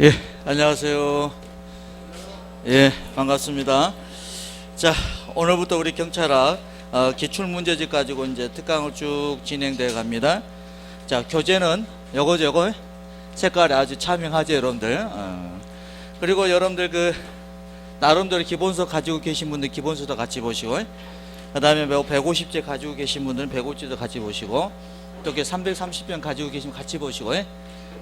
예, 안녕하세요. 예, 반갑습니다. 자, 오늘부터 우리 경찰학 기출문제집 가지고 이제 특강을 쭉 진행되어 갑니다. 자, 교재는 요거 색깔이 아주 차명하죠, 여러분들. 그리고 여러분들 나름대로 기본서 가지고 계신 분들 기본서도 같이 보시고, 그 다음에 150제 가지고 계신 분들은 150제도 같이 보시고, 또 이렇게 330편 가지고 계시면 같이 보시고,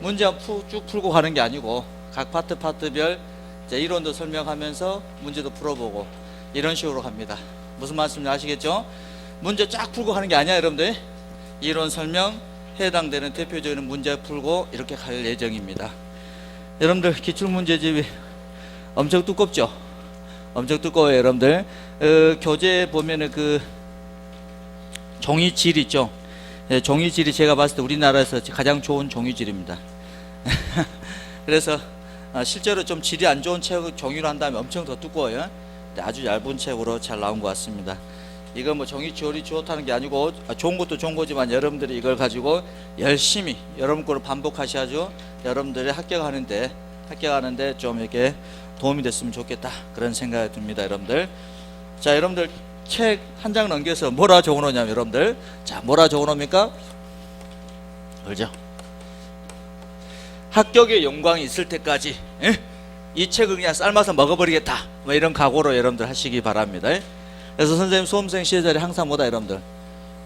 문제 쭉 풀고 가는 게 아니고 각 파트별 이제 이론도 설명하면서 문제도 풀어보고 이런 식으로 갑니다. 무슨 말씀인지 아시겠죠? 문제 쫙 풀고 가는 게 아니야, 여러분들. 이론 설명, 해당되는 대표적인 문제 풀고 이렇게 갈 예정입니다. 여러분들 기출문제집이 엄청 두껍죠? 엄청 두꺼워요, 여러분들. 교재 보면은 종이질 있죠? 네, 종이질이 제가 봤을 때 우리나라에서 가장 좋은 종이질입니다. 그래서 실제로 좀 질이 안 좋은 책 종이로 한다면 엄청 더 두꺼워요. 아주 얇은 책으로 잘 나온 것 같습니다. 이거 뭐 종이질이 좋다는 게 아니고 좋은 것도 좋은 거지만 여러분들이 이걸 가지고 열심히 여러분 거를 반복하셔야죠. 여러분들이 합격하는데 좀 이렇게 도움이 됐으면 좋겠다, 그런 생각이 듭니다, 여러분들. 자, 여러분들 책 한 장 넘겨서 뭐라 적어놓냐면, 여러분들, 자, 뭐라 적어놓습니까? 그죠? 합격의 영광이 있을 때까지 이 책을 그냥 삶아서 먹어버리겠다, 뭐 이런 각오로 여러분들 하시기 바랍니다. 그래서 선생님 수험생 시절에 항상 뭐다, 여러분들,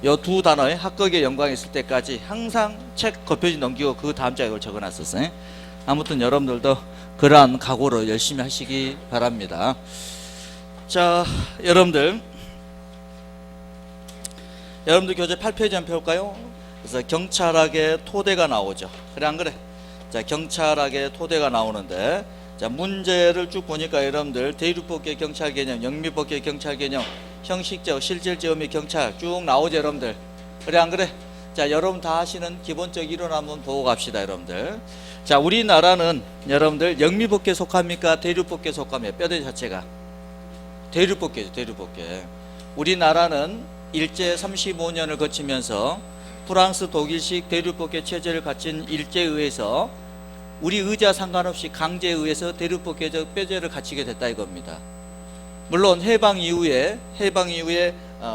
요 두 단어에 합격의 영광이 있을 때까지 항상 책 겉표지 넘기고 그 다음 장에 이걸 적어놨었어요. 아무튼 여러분들도 그러한 각오로 열심히 하시기 바랍니다. 자, 여러분들 교재 8페이지 한번 펴볼까요? 그래서 경찰학의 토대가 나오죠. 그래, 안 그래? 자, 경찰학의 토대가 나오는데, 자, 문제를 쭉 보니까 여러분들 대륙법계 경찰 개념, 영미법계 경찰 개념, 형식적, 실질적 의미 경찰 쭉 나오죠, 여러분들. 그래, 안 그래? 자, 여러분 다 하시는 기본적 이론 한번 보고 갑시다, 여러분들. 자, 우리나라는 여러분들 영미법계에 속합니까? 대륙법계에 속합니까? 뼈대 자체가 대륙법계죠, 대륙법계. 우리나라는 일제 35년을 거치면서 프랑스 독일식 대륙법계 체제를 갖춘 일제에 의해서 우리 의지와 상관없이 강제에 의해서 대륙법계적 뼈대를 갖추게 됐다, 이겁니다. 물론 해방 이후에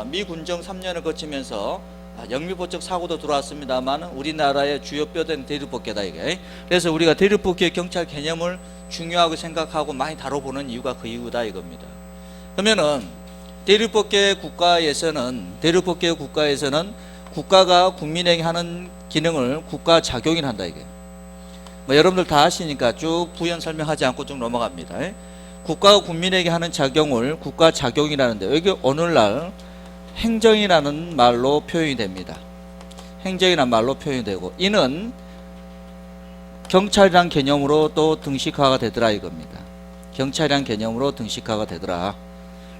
미 군정 3년을 거치면서 영미법적 사고도 들어왔습니다만 우리나라의 주요 뼈대는 대륙법계다, 이게. 그래서 우리가 대륙법계 경찰 개념을 중요하게 생각하고 많이 다뤄보는 이유가 그 이유다, 이겁니다. 그러면은 대륙법계 국가에서는 국가가 국민에게 하는 기능을 국가 작용이라 한다, 이게. 뭐 여러분들 다 아시니까 쭉 부연 설명하지 않고 쭉 넘어갑니다. 국가가 국민에게 하는 작용을 국가 작용이라는데, 여기 오늘날 행정이라는 말로 표현이 됩니다. 행정이라는 말로 표현이 되고, 이는 경찰이란 개념으로 또 등식화가 되더라, 이겁니다. 경찰이란 개념으로 등식화가 되더라.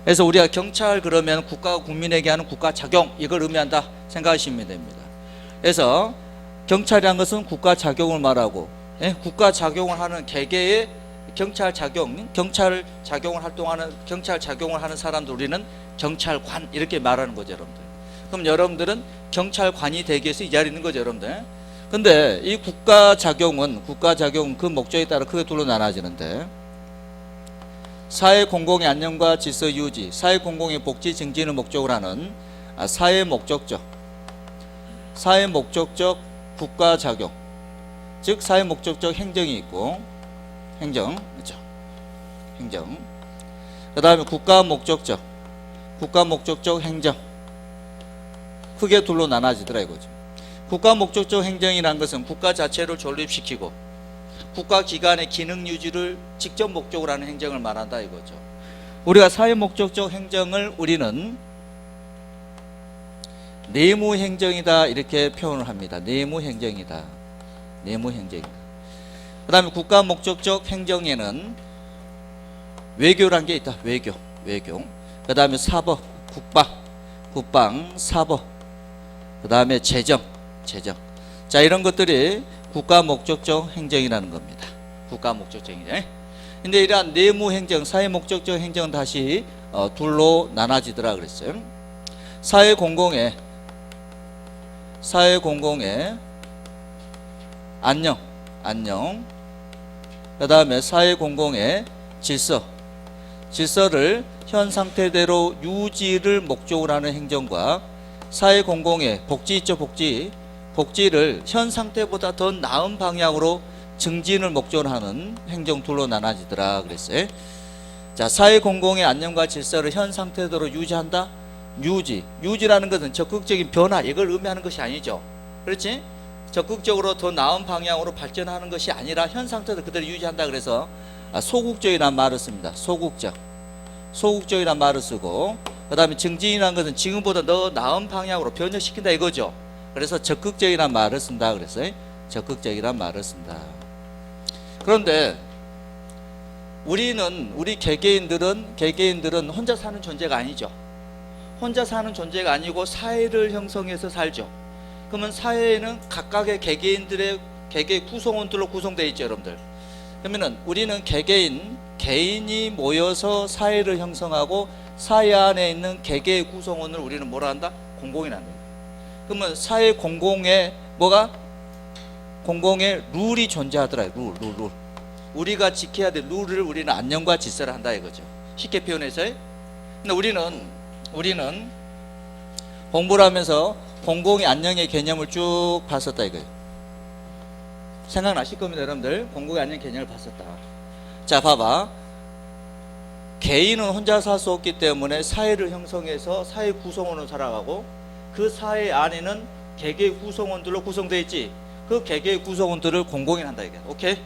그래서 우리가 경찰 그러면 국가가 국민에게 하는 국가 작용, 이걸 의미한다 생각하시면 됩니다. 그래서 경찰이란 것은 국가 작용을 말하고, 국가 작용을 하는 개개의 경찰 작용을 하는 사람들 우리는 경찰관, 이렇게 말하는 거죠, 여러분들. 그럼 여러분들은 경찰관이 되기 위해서 이 자리에 있는 거죠, 여러분들. 근데 이 국가 작용은 그 목적에 따라 크게 둘로 나눠지는데, 사회 공공의 안녕과 질서 유지, 사회 공공의 복지 증진을 목적으로 하는 사회 목적적 국가 작용, 즉 사회 목적적 행정이 있고, 그렇죠? 행정. 그 다음에 국가 목적적 행정, 크게 둘로 나눠지더라, 이거죠. 국가 목적적 행정이라는 것은 국가 자체를 존립시키고 국가기관의 기능 유지를 직접 목적으로 하는 행정을 말한다, 이거죠. 우리가 사회 목적적 행정을 우리는 내무행정이다, 이렇게 표현을 합니다. 내무행정이다. 그 다음에 국가 목적적 행정에는 외교란 게 있다. 외교. 그 다음에 사법, 국방, 사법. 그 다음에 재정. 자, 이런 것들이 국가 목적적 행정이라는 겁니다. 국가 목적적 행정. 근데 이러한 내무 행정, 사회 목적적 행정은 다시 둘로 나눠지더라 그랬어요. 사회 공공의 안녕, 그 다음에 사회 공공의 질서를 현 상태대로 유지를 목적으로 하는 행정과 사회 공공의 복지 있죠, 복지를 현 상태보다 더 나은 방향으로 증진을 목적으로 하는 행정 둘로 나눠지더라 그랬어요. 자, 사회 공공의 안녕과 질서를 현 상태대로 유지한다. 유지라는 것은 적극적인 변화, 이걸 의미하는 것이 아니죠. 그렇지? 적극적으로 더 나은 방향으로 발전하는 것이 아니라 현 상태도 그대로 유지한다. 그래서 소극적이라는 말을 씁니다. 소극적이라는 말을 쓰고, 그 다음에 증진이라는 것은 지금보다 더 나은 방향으로 변화시킨다 이거죠. 그래서 적극적이라는 말을 쓴다 그랬어요. 적극적이라는 말을 쓴다. 그런데 우리 개개인들은 혼자 사는 존재가 아니죠. 혼자 사는 존재가 아니고 사회를 형성해서 살죠. 그러면 사회에는 각각의 개개인들의 개개 구성원들로 구성되어 있죠, 여러분들. 그러면은 우리는 개인이 모여서 사회를 형성하고 사회 안에 있는 개개의 구성원을 우리는 뭐라 한다? 공공이라는 거예요. 그러면 사회 공공의 공공의 룰이 존재하더라. 룰. 우리가 지켜야 될 룰을 우리는 안녕과 질서를 한다 이거죠. 쉽게 표현해서요. 근데 우리는 공부를 하면서 공공의 안녕의 개념을 쭉 봤었다 이거예요. 생각나실 겁니다, 여러분들. 공공의 안녕 개념을 봤었다. 자, 봐봐. 개인은 혼자 살 수 없기 때문에 사회를 형성해서 사회 구성원으로 살아가고, 그 사회 안에는 개개의 구성원들로 구성되어 있지. 그 개개의 구성원들을 공공이란다 이게. 오케이?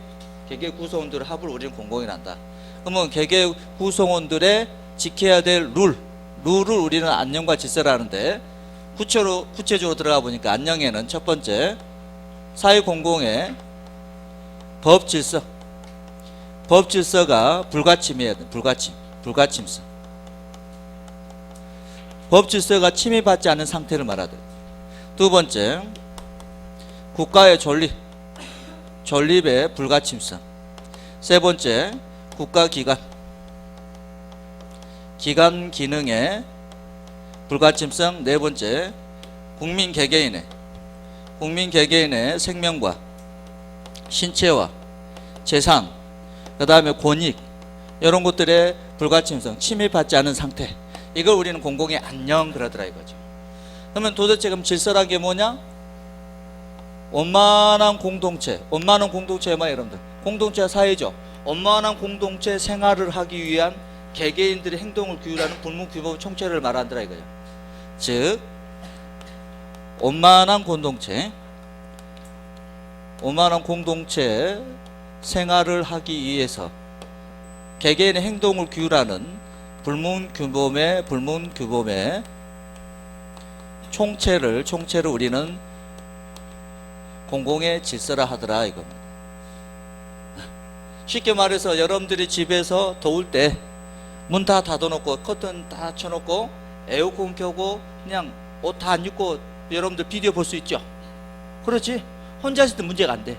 개개의 구성원들의 합을 우리는 공공이란다. 그러면 개개의 구성원들의 지켜야 될 룰을 우리는 안녕과 질서라는데, 구체적으로 들어가 보니까 안녕에는 첫 번째 사회 공공의 법질서가 불가침해야 돼. 불가침성. 법질서가 침해받지 않는 상태를 말하다. 두 번째, 국가의 존립의 불가침성. 세 번째, 국가기관 기능의 불가침성. 네 번째, 국민 개개인의 생명과 신체와 재산, 그 다음에 권익, 이런 것들의 불가침성, 침해받지 않은 상태, 이걸 우리는 공공의 안녕 그러더라 이거죠. 그러면 도대체 그럼 질서란 게 뭐냐? 원만한 공동체가 뭐야 여러분들? 공동체가 사회죠. 원만한 공동체 생활을 하기 위한 개개인들의 행동을 규율하는 불문규범 총체를 말한다라 이거죠. 즉 원만한 공동체 생활을 하기 위해서 개개인의 행동을 규율하는 불문규범의 총체를 우리는 공공의 질서라 하더라 이겁니다. 쉽게 말해서 여러분들이 집에서 더울 때 문 다 닫아놓고 커튼 다 쳐놓고 에어컨 켜고 그냥 옷 다 안 입고 여러분들 비디오 볼 수 있죠. 그렇지? 혼자 있을 때 문제가 안 돼.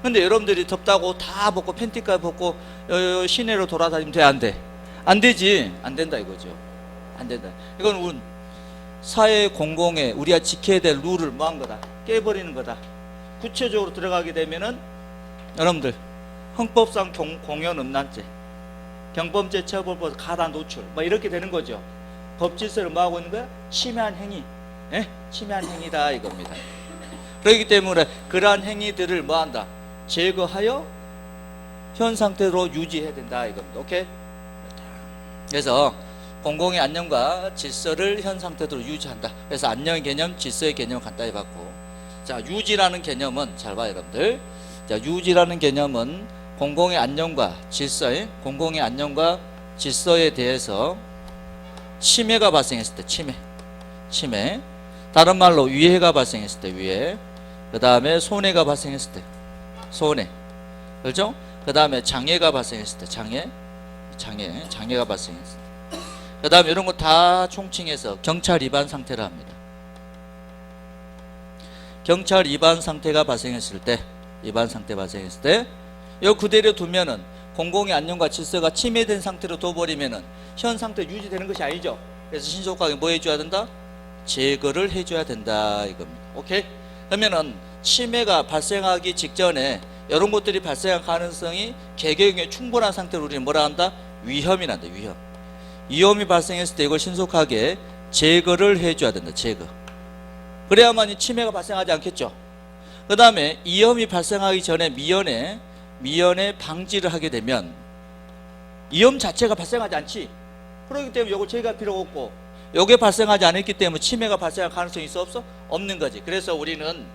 근데 여러분들이 덥다고 다 벗고 팬티까지 벗고 시내로 돌아다니면 돼, 안 돼? 안 되지. 안 된다 이거죠. 안 된다. 이건 사회 공공의 우리가 지켜야 될 룰을 뭐한 거다? 깨버리는 거다. 구체적으로 들어가게 되면은 여러분들 헌법상 공연 음란죄, 경범죄 처벌법 가단 노출 뭐 이렇게 되는 거죠. 법질서를 뭐 하고 있는 거야? 침해한 행위, 침해한 행위다 이겁니다. 그렇기 때문에 그러한 행위들을 뭐 한다? 제거하여 현 상태로 유지해야 된다 이겁니다. 오케이? 그래서 공공의 안녕과 질서를 현 상태로 유지한다. 그래서 안녕의 개념, 질서의 개념을 간단히 봤고, 자, 유지라는 개념은 잘 봐요 여러분들. 자, 유지라는 개념은 공공의 안녕과 질서에 대해서 침해가 발생했을 때 침해, 다른 말로 위해가 발생했을 때 위해, 그 다음에 손해가 발생했을 때 손해, 그렇죠? 그 다음에 장애가 발생했을 때 장애가 발생했을 때, 그 다음에 이런 거 다 총칭해서 경찰 위반 상태를 합니다. 경찰 위반 상태가 발생했을 때, 이거 그대로 두면은 공공의 안녕과 질서가 침해된 상태로 둬버리면은 현 상태 유지되는 것이 아니죠. 그래서 신속하게 뭐 해줘야 된다? 제거를 해줘야 된다 이겁니다. 오케이? 그러면은 침해가 발생하기 직전에 이런 것들이 발생할 가능성이 개개인에 충분한 상태로 우리는 뭐라 한다? 위험이 난다. 위험이 발생했을 때 이걸 신속하게 제거를 해줘야 된다. 제거. 그래야만 이 치매가 발생하지 않겠죠. 그 다음에 위험이 발생하기 전에 미연에 방지를 하게 되면 위험 자체가 발생하지 않지. 그렇기 때문에 이걸 제거할 필요가 없고, 이게 발생하지 않았기 때문에 치매가 발생할 가능성이 있어 없어? 없는 거지. 그래서 우리는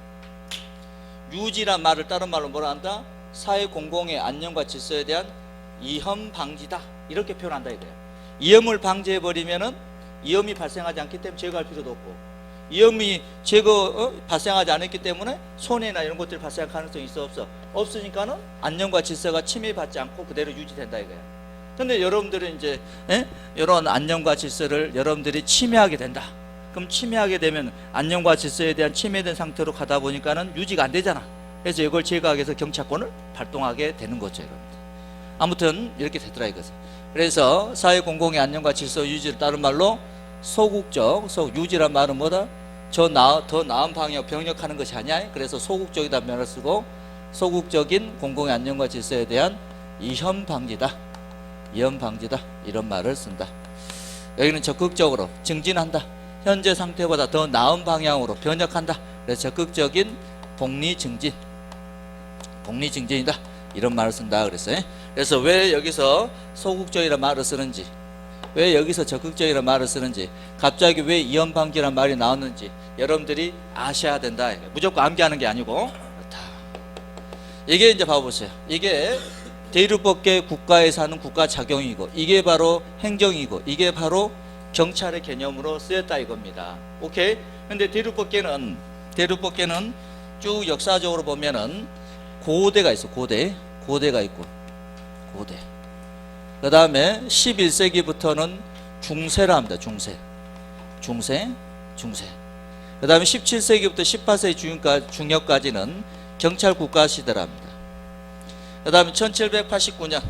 유지란 말을 다른 말로 뭐라 한다? 사회 공공의 안녕과 질서에 대한 위험 방지다, 이렇게 표현한다 이거예요. 위험을 방지해 버리면은 위험이 발생하지 않기 때문에 제거할 필요도 없고, 위험이 발생하지 않았기 때문에 손해나 이런 것들이 발생할 가능성이 있어 없어? 없으니까는 안녕과 질서가 침해받지 않고 그대로 유지된다 이거예요. 근데 여러분들은 이제 이런 안녕과 질서를 여러분들이 침해하게 된다. 그럼 침해하게 되면 안녕과 질서에 대한 침해된 상태로 가다 보니까는 유지가 안 되잖아. 그래서 이걸 제거하기 위해서 경찰권을 발동하게 되는 거죠, 여러분들. 아무튼 이렇게 되더라 이거죠. 그래서 사회 공공의 안녕과 질서 유지를 다른 말로 소극적, 유지란 말은 뭐다? 더 나은 방향 병력하는 것이 아니야. 그래서 소극적이다 면을 쓰고, 소극적인 공공의 안녕과 질서에 대한 위험 방지다, 이런 말을 쓴다. 여기는 적극적으로 증진한다. 현재 상태보다 더 나은 방향으로 변혁한다. 그래서 적극적인 복리증진이다, 이런 말을 쓴다 그랬어요. 그래서 왜 여기서 소극적이라는 말을 쓰는지, 왜 여기서 적극적이라는 말을 쓰는지, 갑자기 왜 위험 방지라는 말이 나왔는지 여러분들이 아셔야 된다. 무조건 암기하는 게 아니고 그렇다. 이게 이제 봐보세요. 이게 대륙법계 국가에서 하는 국가 작용이고, 이게 바로 행정이고, 이게 바로 경찰의 개념으로 쓰였다 이겁니다. 오케이? 근데 대륙법계는 쭉 역사적으로 보면은 고대가 있어. 고대가 있고, 그 다음에 11세기부터는 중세라 합니다. 중세. 그 다음에 17세기부터 18세기 중엽까지는 경찰 국가 시대라 합니다. 그 다음에 1789년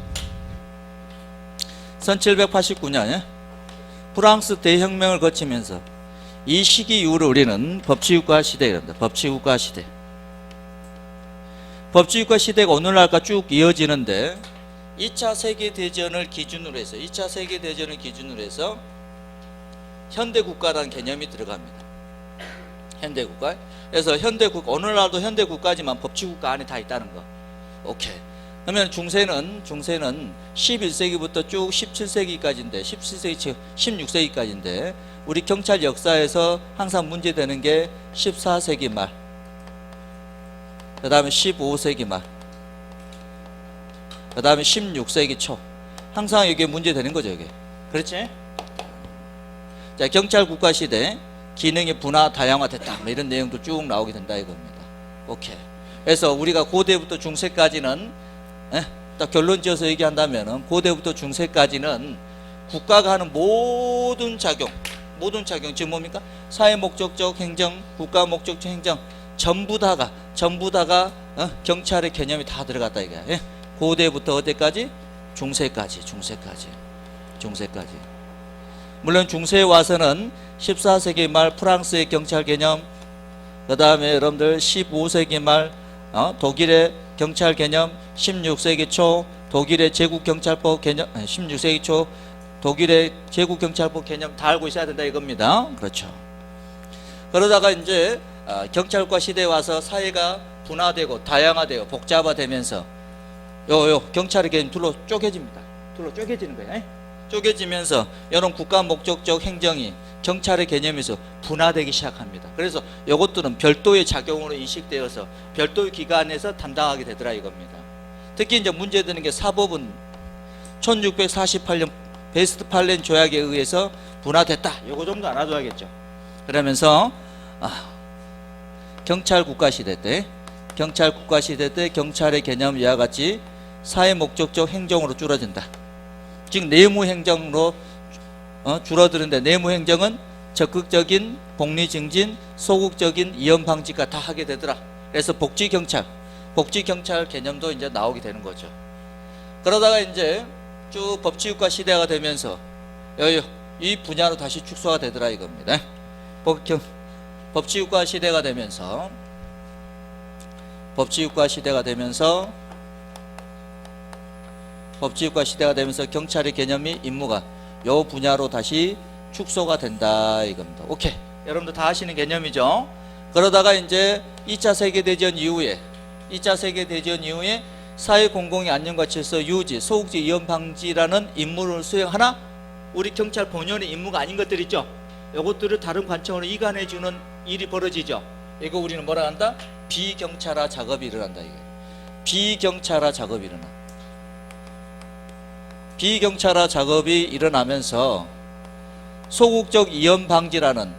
프랑스 대혁명을 거치면서 이 시기 이후로 우리는 법치국가 시대랍니다. 법치국가 시대가 오늘날과 쭉 이어지는데, 2차 세계대전을 기준으로 해서 현대국가라는 개념이 들어갑니다. 현대국가. 그래서 오늘날도 현대국가지만 법치국가 안에 다 있다는 거. 오케이. 그러면 중세는 11세기부터 쭉 17세기까지인데, 16세기까지인데, 우리 경찰 역사에서 항상 문제되는 게 14세기 말, 그 다음에 15세기 말, 그 다음에 16세기 초. 항상 이게 문제되는 거죠, 이게. 그렇지? 자, 경찰 국가 시대, 기능이 분화, 다양화됐다, 뭐 이런 내용도 쭉 나오게 된다 이겁니다. 오케이. 그래서 우리가 고대부터 중세까지는, 딱 결론 지어서 얘기한다면은, 고대부터 중세까지는 국가가 하는 모든 작용, 지금 뭡니까? 사회 목적적 행정, 국가 목적적 행정, 전부 다가 경찰의 개념이 다 들어갔다 이거야. 고대부터 어디까지? 중세까지. 물론 중세에 와서는 14세기 말 프랑스의 경찰 개념, 그 다음에 여러분들 15세기 말 독일의 경찰 개념, 16세기 초 독일의 제국경찰법 개념, 16세기 초 독일의 제국경찰법 개념 다 알고 있어야 된다 이겁니다. 그렇죠. 그러다가 이제 경찰과 시대에 와서 사회가 분화되고 다양화되고 복잡화되면서 경찰의 개념 둘로 쪼개집니다. 쪼개지는 거예요. 쪼개지면서 이런 국가 목적적 행정이 경찰의 개념에서 분화되기 시작합니다. 그래서 이것들은 별도의 작용으로 인식되어서 별도의 기관에서 담당하게 되더라 이겁니다. 특히 이제 문제되는 게 사법은 1648년 베스트팔렌 조약에 의해서 분화됐다. 요거 정도 알아둬야겠죠. 그러면서 경찰 국가 시대 때 경찰의 개념 이와 같이 사회 목적적 행정으로 줄어든다. 즉 내무 행정으로 줄어드는데, 내무 행정은 적극적인 복리 증진, 소극적인 위험 방지가 다 하게 되더라. 그래서 복지 경찰 개념도 이제 나오게 되는 거죠. 그러다가 이제 쭉 법치국가 시대가 되면서 이 분야로 다시 축소가 되더라 이겁니다. 법치국가 시대가 되면서 법치국가 시대가 되면서 경찰의 개념이 임무가 요 분야로 다시 축소가 된다 이겁니다. 오케이. 여러분들 다 아시는 개념이죠. 그러다가 이제 2차 세계대전 이후에 사회 공공의 안녕과 질서 유지, 소극적 위험 방지라는 임무를 수행하나 우리 경찰 본연의 임무가 아닌 것들 있죠. 이것들을 다른 관청으로 이관해 주는 일이 벌어지죠. 이거 우리는 뭐라 한다? 비경찰화 작업이 일어난다 이게. 비경찰화 작업이 일어나. 비경찰화 작업이 일어나면서 소극적 위험 방지라는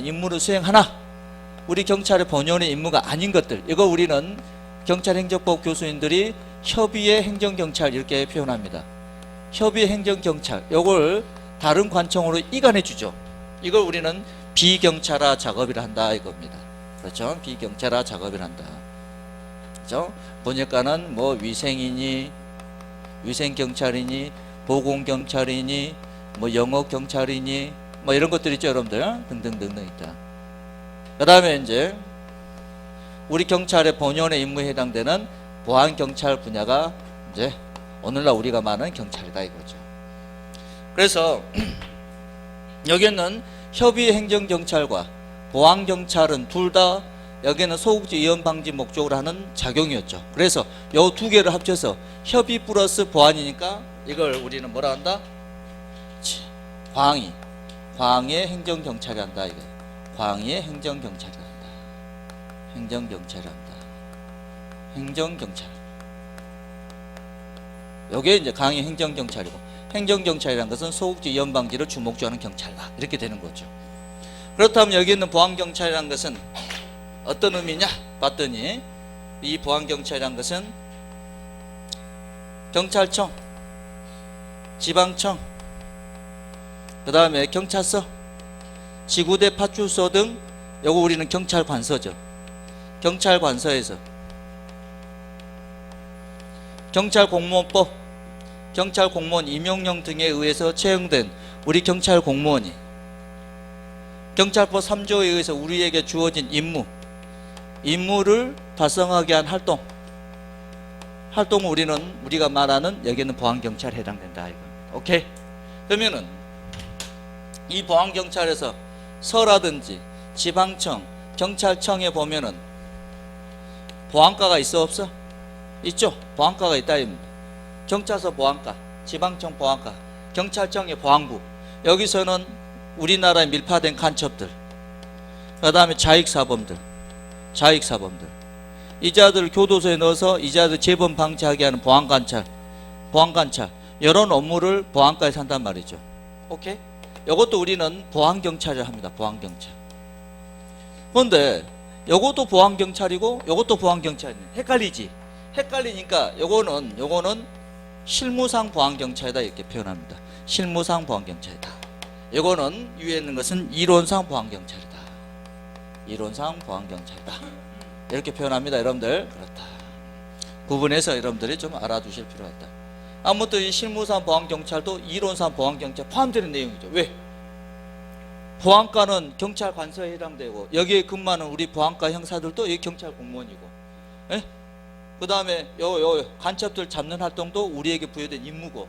임무를 수행하나 우리 경찰의 본연의 임무가 아닌 것들, 이거 우리는 경찰행정법 교수님들이 협의의 행정경찰 이렇게 표현합니다. 협의의 행정경찰, 이걸 다른 관청으로 이관해 주죠. 이걸 우리는 비경찰화 작업이라 한다 이겁니다. 그렇죠? 비경찰화 작업이라 한다. 그렇죠? 보니까는 뭐 위생이니, 위생경찰이니, 보건경찰이니, 뭐 영업경찰이니, 뭐 이런 것들 있죠, 여러분들. 등등등등 있다. 그 다음에 이제 우리 경찰의 본연의 임무에 해당되는 보안경찰 분야가 이제 오늘날 우리가 말하는 경찰이다 이거죠. 그래서 여기는 협의 행정경찰과 보안경찰은 둘 다 여기는 소극적 위험 방지 목적으로 하는 작용이었죠. 그래서 요 두 개를 합쳐서 협의 플러스 보안이니까 이걸 우리는 뭐라 한다? 광의 행정경찰이 한다 이거. 광의 행정경찰이 한다. 행정경찰이 한다. 행정경찰. 요게 이제 강의 행정경찰이고, 행정경찰이라는 것은 소극적 위험 방지를 주목하는 경찰이다 이렇게 되는 거죠. 그렇다면 여기 있는 보안경찰이라는 것은 어떤 의미냐 봤더니, 이 보안경찰이라는 것은 경찰청, 지방청, 그 다음에 경찰서, 지구대 파출소 등, 요거 우리는 경찰관서죠. 경찰관서에서 경찰공무원법, 경찰공무원 임용령 등에 의해서 채용된 우리 경찰공무원이 경찰법 3조에 의해서 우리에게 주어진 임무를 달성하게 한 활동을 우리가 말하는 여기는 보안경찰에 해당된다 이거. 오케이? 그러면은 이 보안경찰에서 서라든지 지방청, 경찰청에 보면은 보안과가 있어 없어? 있죠. 보안과가 있다 입니다. 경찰서 보안과, 지방청 보안과, 경찰청의 보안부. 여기서는 우리나라에 밀폐된 간첩들, 그 다음에 자익사범들, 이자들 교도소에 넣어서 이자들 재범 방지하게 하는 보안관찰, 이런 업무를 보안과에서 한단 말이죠. 오케이? 이것도 우리는 보안경찰이라 합니다. 보안경찰. 그런데 요것도 보안경찰이고 요것도 보안경찰이네. 헷갈리니까 요거는 실무상 보안경찰이다 이렇게 표현합니다. 실무상 보안경찰이다. 요거는 위에 있는 것은 이론상 보안경찰이다. 이론상 보안경찰이다. 이렇게 표현합니다. 여러분들. 그렇다. 구분해서 여러분들이 좀 알아두실 필요가 있다. 아무튼 이 실무상 보안경찰도 이론상 보안경찰 포함되는 내용이죠. 왜? 보안과는 경찰관서에 해당되고 여기에 근무하는 우리 보안과 형사들도 여기 경찰 공무원이고, 그 다음에 요 간첩들 잡는 활동도 우리에게 부여된 임무고,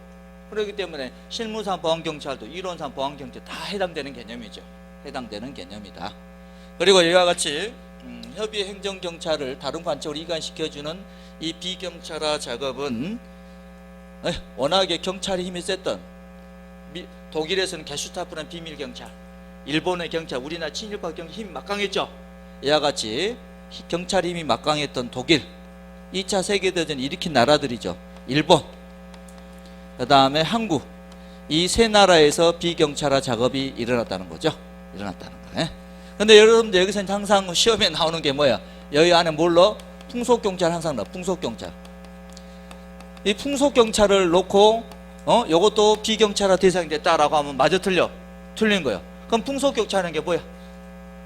그렇기 때문에 실무상 보안경찰도 이론상 보안경찰 다 해당되는 개념이죠. 해당되는 개념이다. 그리고 이와 같이 협의 행정경찰을 다른 관청으로 이관시켜주는 이 비경찰화 작업은 워낙에 경찰의 힘이 셌던, 독일에서는 게슈타프라는 비밀경찰, 일본의 경찰, 우리나라 친일파 경찰 힘이 막강했죠. 이와 같이 경찰 힘이 막강했던 독일, 2차 세계대전 일으킨 나라들이죠. 일본, 그 다음에 한국, 이 세 나라에서 비경찰화 작업이 일어났다는 거죠. 일어났다는 거예요. 근데 여러분들 여기서 항상 시험에 나오는 게 뭐야? 여기 안에 뭘로? 풍속경찰 항상 나와. 풍속경찰. 이 풍속경찰을 놓고 요것도 비경찰화 대상이 됐다라고 하면 맞아 틀려? 틀린 거예요. 그럼 풍속경찰은 게 뭐야?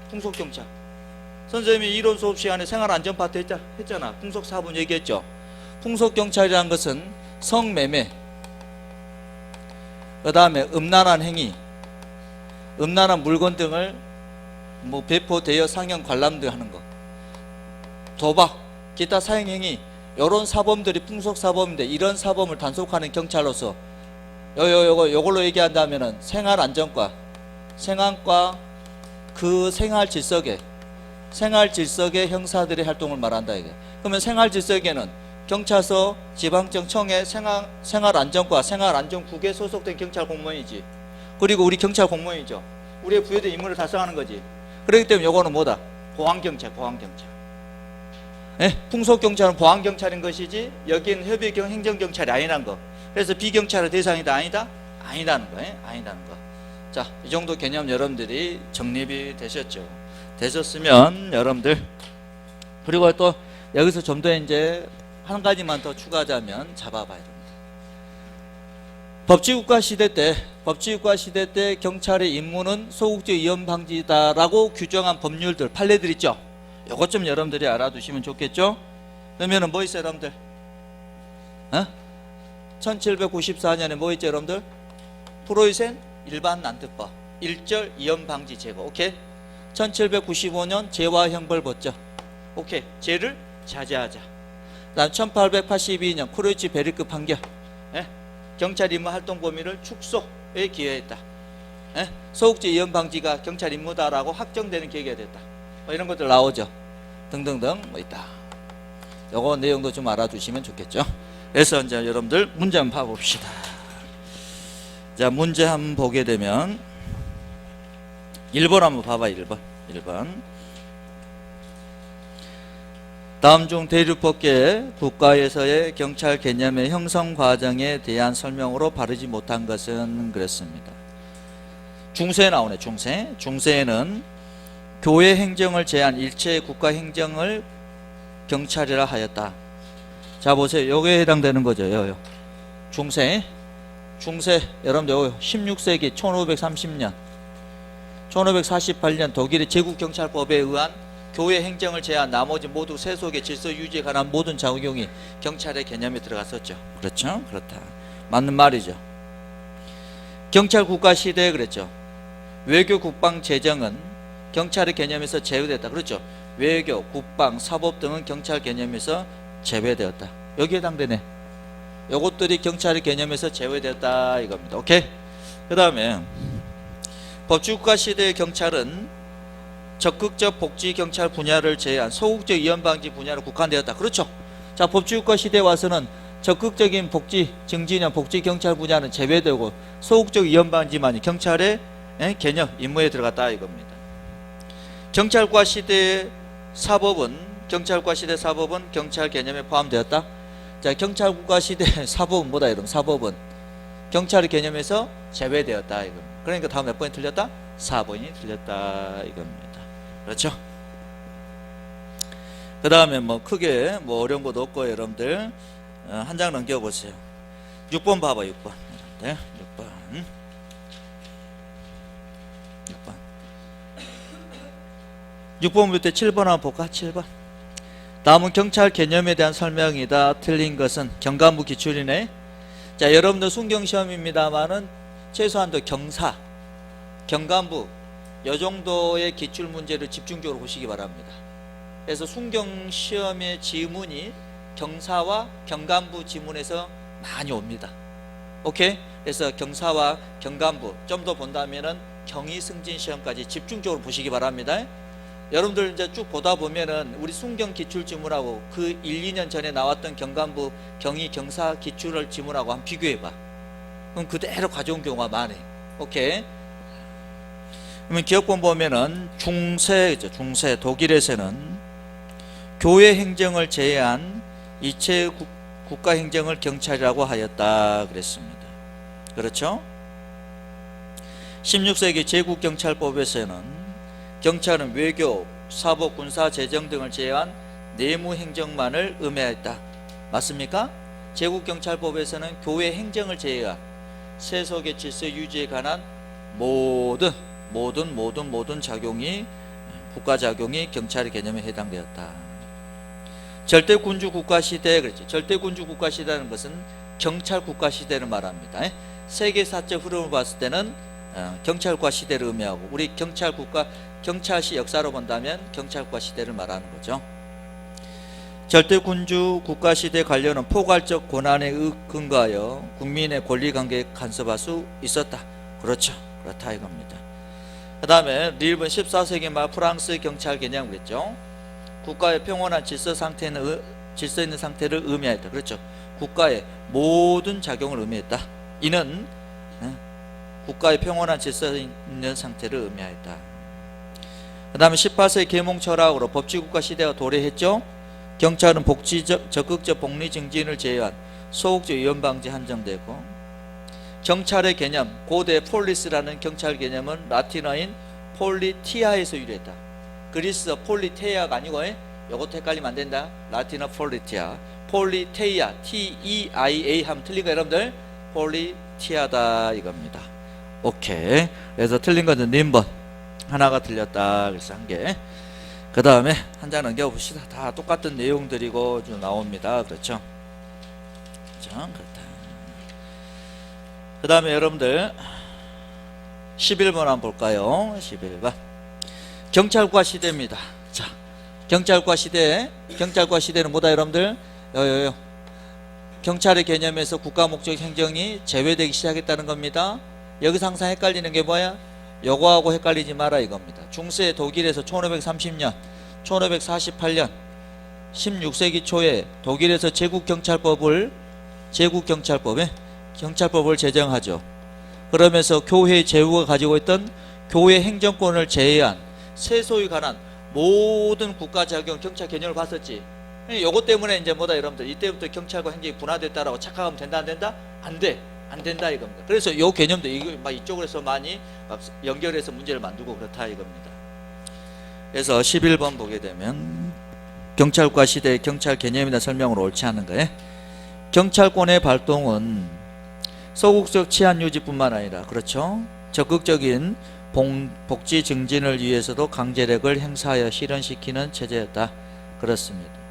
풍속경찰. 선생님이 이론 수업 시간에 생활안전 파트 했잖아. 풍속 4분 얘기했죠. 풍속경찰이라는 것은 성매매, 그 다음에 음란한 행위, 음란한 물건 등을 배포, 대여, 상영, 관람 등 하는 거. 도박, 기타 사행행위 이런 사범들이 풍속사범인데 이런 사범을 단속하는 경찰로서 요걸로 얘기한다면은 생활안전과 그 생활질서계 형사들의 활동을 말한다 이게. 그러면 생활질서계는 경찰서, 지방청, 청해 생활안전과 생활안전국에 소속된 경찰 공무원이지. 그리고 우리 경찰 공무원이죠. 우리의 부여된 임무를 달성하는 거지. 그렇기 때문에 요거는 뭐다? 보안경찰. 예? 풍속경찰은 보안경찰인 것이지 여기는 협의경 행정경찰이 아니라는 거. 그래서 비경찰의 대상이다 아니다? 아니다는 거. 아니다는 거. 자, 이 정도 개념 여러분들이 정립이 되셨으면 여러분들, 그리고 또 여기서 좀 더 이제 한 가지만 더 추가하자면 잡아봐야 됩니다. 법치국가 시대 때 경찰의 임무는 소극적 위험 방지다라고 규정한 법률들, 판례들 있죠. 요것 좀 여러분들이 알아두시면 좋겠죠. 그러면은 뭐 있어요, 여러분들? 1794년에 뭐 있죠, 여러분들? 프로이센 일반 난특법 1절 위험 방지 제거. 오케이. 1795년 죄와 형벌 법정. 오케이. 죄를 자제하자. 그다음 1882년 크로이츠 베르크 판결. 경찰 임무 활동 범위를 축소에 기여했다. 소극적 위험 방지가 경찰 임무다라고 확정되는 계기가 됐다. 뭐 이런 것들 나오죠. 등등등 뭐 있다. 요거 내용도 좀 알아두시면 좋겠죠. 그래서 이제 여러분들 문제 한번 봐봅시다. 자, 문제 한번 보게 되면 1번 한번 봐봐. 1번. 다음 중 대륙법계 국가에서의 경찰 개념의 형성 과정에 대한 설명으로 바르지 못한 것은 그랬습니다. 중세에 나오네. 중세에는 교회 행정을 제한 일체 국가 행정을 경찰이라 하였다. 자, 보세요. 요게 해당되는 거죠. 중세 여러분들 16세기 1548년 독일의 제국경찰법에 의한 교회 행정을 제한 나머지 모두 세속의 질서 유지에 관한 모든 작용이 경찰의 개념에 들어갔었죠. 그렇죠? 그렇다. 맞는 말이죠. 경찰 국가 시대에 그랬죠. 외교, 국방, 재정은 경찰의 개념에서 제외됐다. 그렇죠? 외교, 국방, 사법 등은 경찰 개념에서 제외되었다. 여기에 해당되네. 요것들이 경찰의 개념에서 제외되었다 이겁니다. 오케이? 그 다음에 법치국가 시대의 경찰은 적극적 복지 경찰 분야를 제외한 소극적 위험 방지 분야로 국한되었다. 그렇죠? 자, 법치국가 시대에 와서는 적극적인 복지 증진형 복지 경찰 분야는 제외되고 소극적 위험 방지만이 경찰의 개념 임무에 들어갔다 이겁니다. 경찰과 시대 사법은 경찰 개념에 포함되었다. 자, 경찰국가 시대 사법은 뭐다 여러분? 사법은 경찰의 개념에서 제외되었다 이겁니다. 그러니까 다음 몇 번이 틀렸다? 4번이 틀렸다 이겁니다. 그렇죠? 그 다음에 뭐 크게 뭐 어려운 것도 없고 여러분들 한 장 넘겨보세요. 6번 봐봐. 6번. 네, 6번부터 7번 한번 볼까? 7번. 다음은 경찰 개념에 대한 설명이다. 틀린 것은 경감부 기출이네. 자, 여러분들 순경시험입니다만은 최소한도 경감부 요 정도의 기출 문제를 집중적으로 보시기 바랍니다. 그래서 순경시험의 지문이 경사와 경감부 지문에서 많이 옵니다. 오케이? 그래서 경사와 경감부 좀 더 본다면은 경의승진시험까지 집중적으로 보시기 바랍니다. 여러분들 이제 쭉 보다 보면은 우리 순경 기출 지문하고 그 1, 2년 전에 나왔던 경감부 경의 경사 기출을 지문하고 한번 비교해봐. 그럼 그대로 가져온 경우가 많아요. 오케이? 그러면 기억본 보면은 중세 독일에서는 교회 행정을 제외한 이체 국가 행정을 경찰이라고 하였다 그랬습니다. 그렇죠? 16세기 제국경찰법에서는 경찰은 외교, 사법, 군사, 재정 등을 제외한 내무 행정만을 의미하였다. 맞습니까? 제국경찰법에서는 교회 행정을 제외한 세속의 질서 유지에 관한 모든 작용이 국가 작용이 경찰의 개념에 해당되었다. 절대군주 국가 시대에 그랬죠. 절대군주 국가 시대라는 것은 경찰 국가 시대를 말합니다. 세계사적 흐름을 봤을 때는 경찰국가 시대를 의미하고 우리 경찰시 역사로 본다면 경찰국가 시대를 말하는 거죠. 절대군주 국가시대 관련은 포괄적 권한에 근거하여 국민의 권리관계에 간섭할 수 있었다. 그렇죠. 그렇다 이겁니다. 그 다음에 릴은 14세기 말 프랑스 경찰 개념이겠죠. 국가의 평온한 질서 있는 상태를 의미하였다. 그렇죠. 국가의 모든 작용을 의미했다. 이는 국가의 평온한 질서 있는 상태를 의미하였다. 그 다음에 18세기 계몽 철학으로 법치국가 시대가 도래했죠. 경찰은 적극적 복리 증진을 제외한 소극적 위험 방지 한정되고, 경찰의 개념, 고대 폴리스라는 경찰 개념은 라틴어인 폴리티아에서 유래했다. 그리스 폴리테이아가 아니고, 요것도 헷갈리면 안 된다. 라틴어 폴리티아, 폴리테이아, T-E-I-A 하면 틀린 거 여러분들 폴리티아다 이겁니다. 오케이. 그래서 틀린 것은 님번 하나가 틀렸다. 그래서 한 개. 그 다음에 한 장 넘겨봅시다. 다 똑같은 내용들이고 좀 나옵니다. 그렇죠? 그렇다. 그 다음에 여러분들 11번 한번 볼까요? 11번 경찰과 시대입니다. 자, 경찰과 시대는 뭐다 여러분들? 경찰의 개념에서 국가 목적 행정이 제외되기 시작했다는 겁니다. 여기서 항상 헷갈리는 게 뭐야? 요거하고 헷갈리지 마라 이겁니다. 중세 독일에서 1530년, 1548년 16세기 초에 독일에서 제국경찰법을 제정하죠. 그러면서 교회의 제후가 가지고 있던 교회 행정권을 제외한 세소에 관한 모든 국가작용 경찰 개념을 봤었지. 요것 때문에 이제 뭐다 여러분들, 이때부터 경찰과 행정이 분화됐다라고 착각하면 된다 안 된다? 안 돼. 안 된다 이겁니다. 그래서 요 개념도 이쪽으로 해서 많이 연결해서 문제를 만들고 그렇다 이겁니다. 그래서 11번 보게 되면 경찰과 시대의 경찰 개념이나 설명으로 옳지 않은 거예요. 경찰권의 발동은 소극적 치안 유지뿐만 아니라, 그렇죠, 적극적인 복지 증진을 위해서도 강제력을 행사하여 실현시키는 체제였다. 그렇습니다.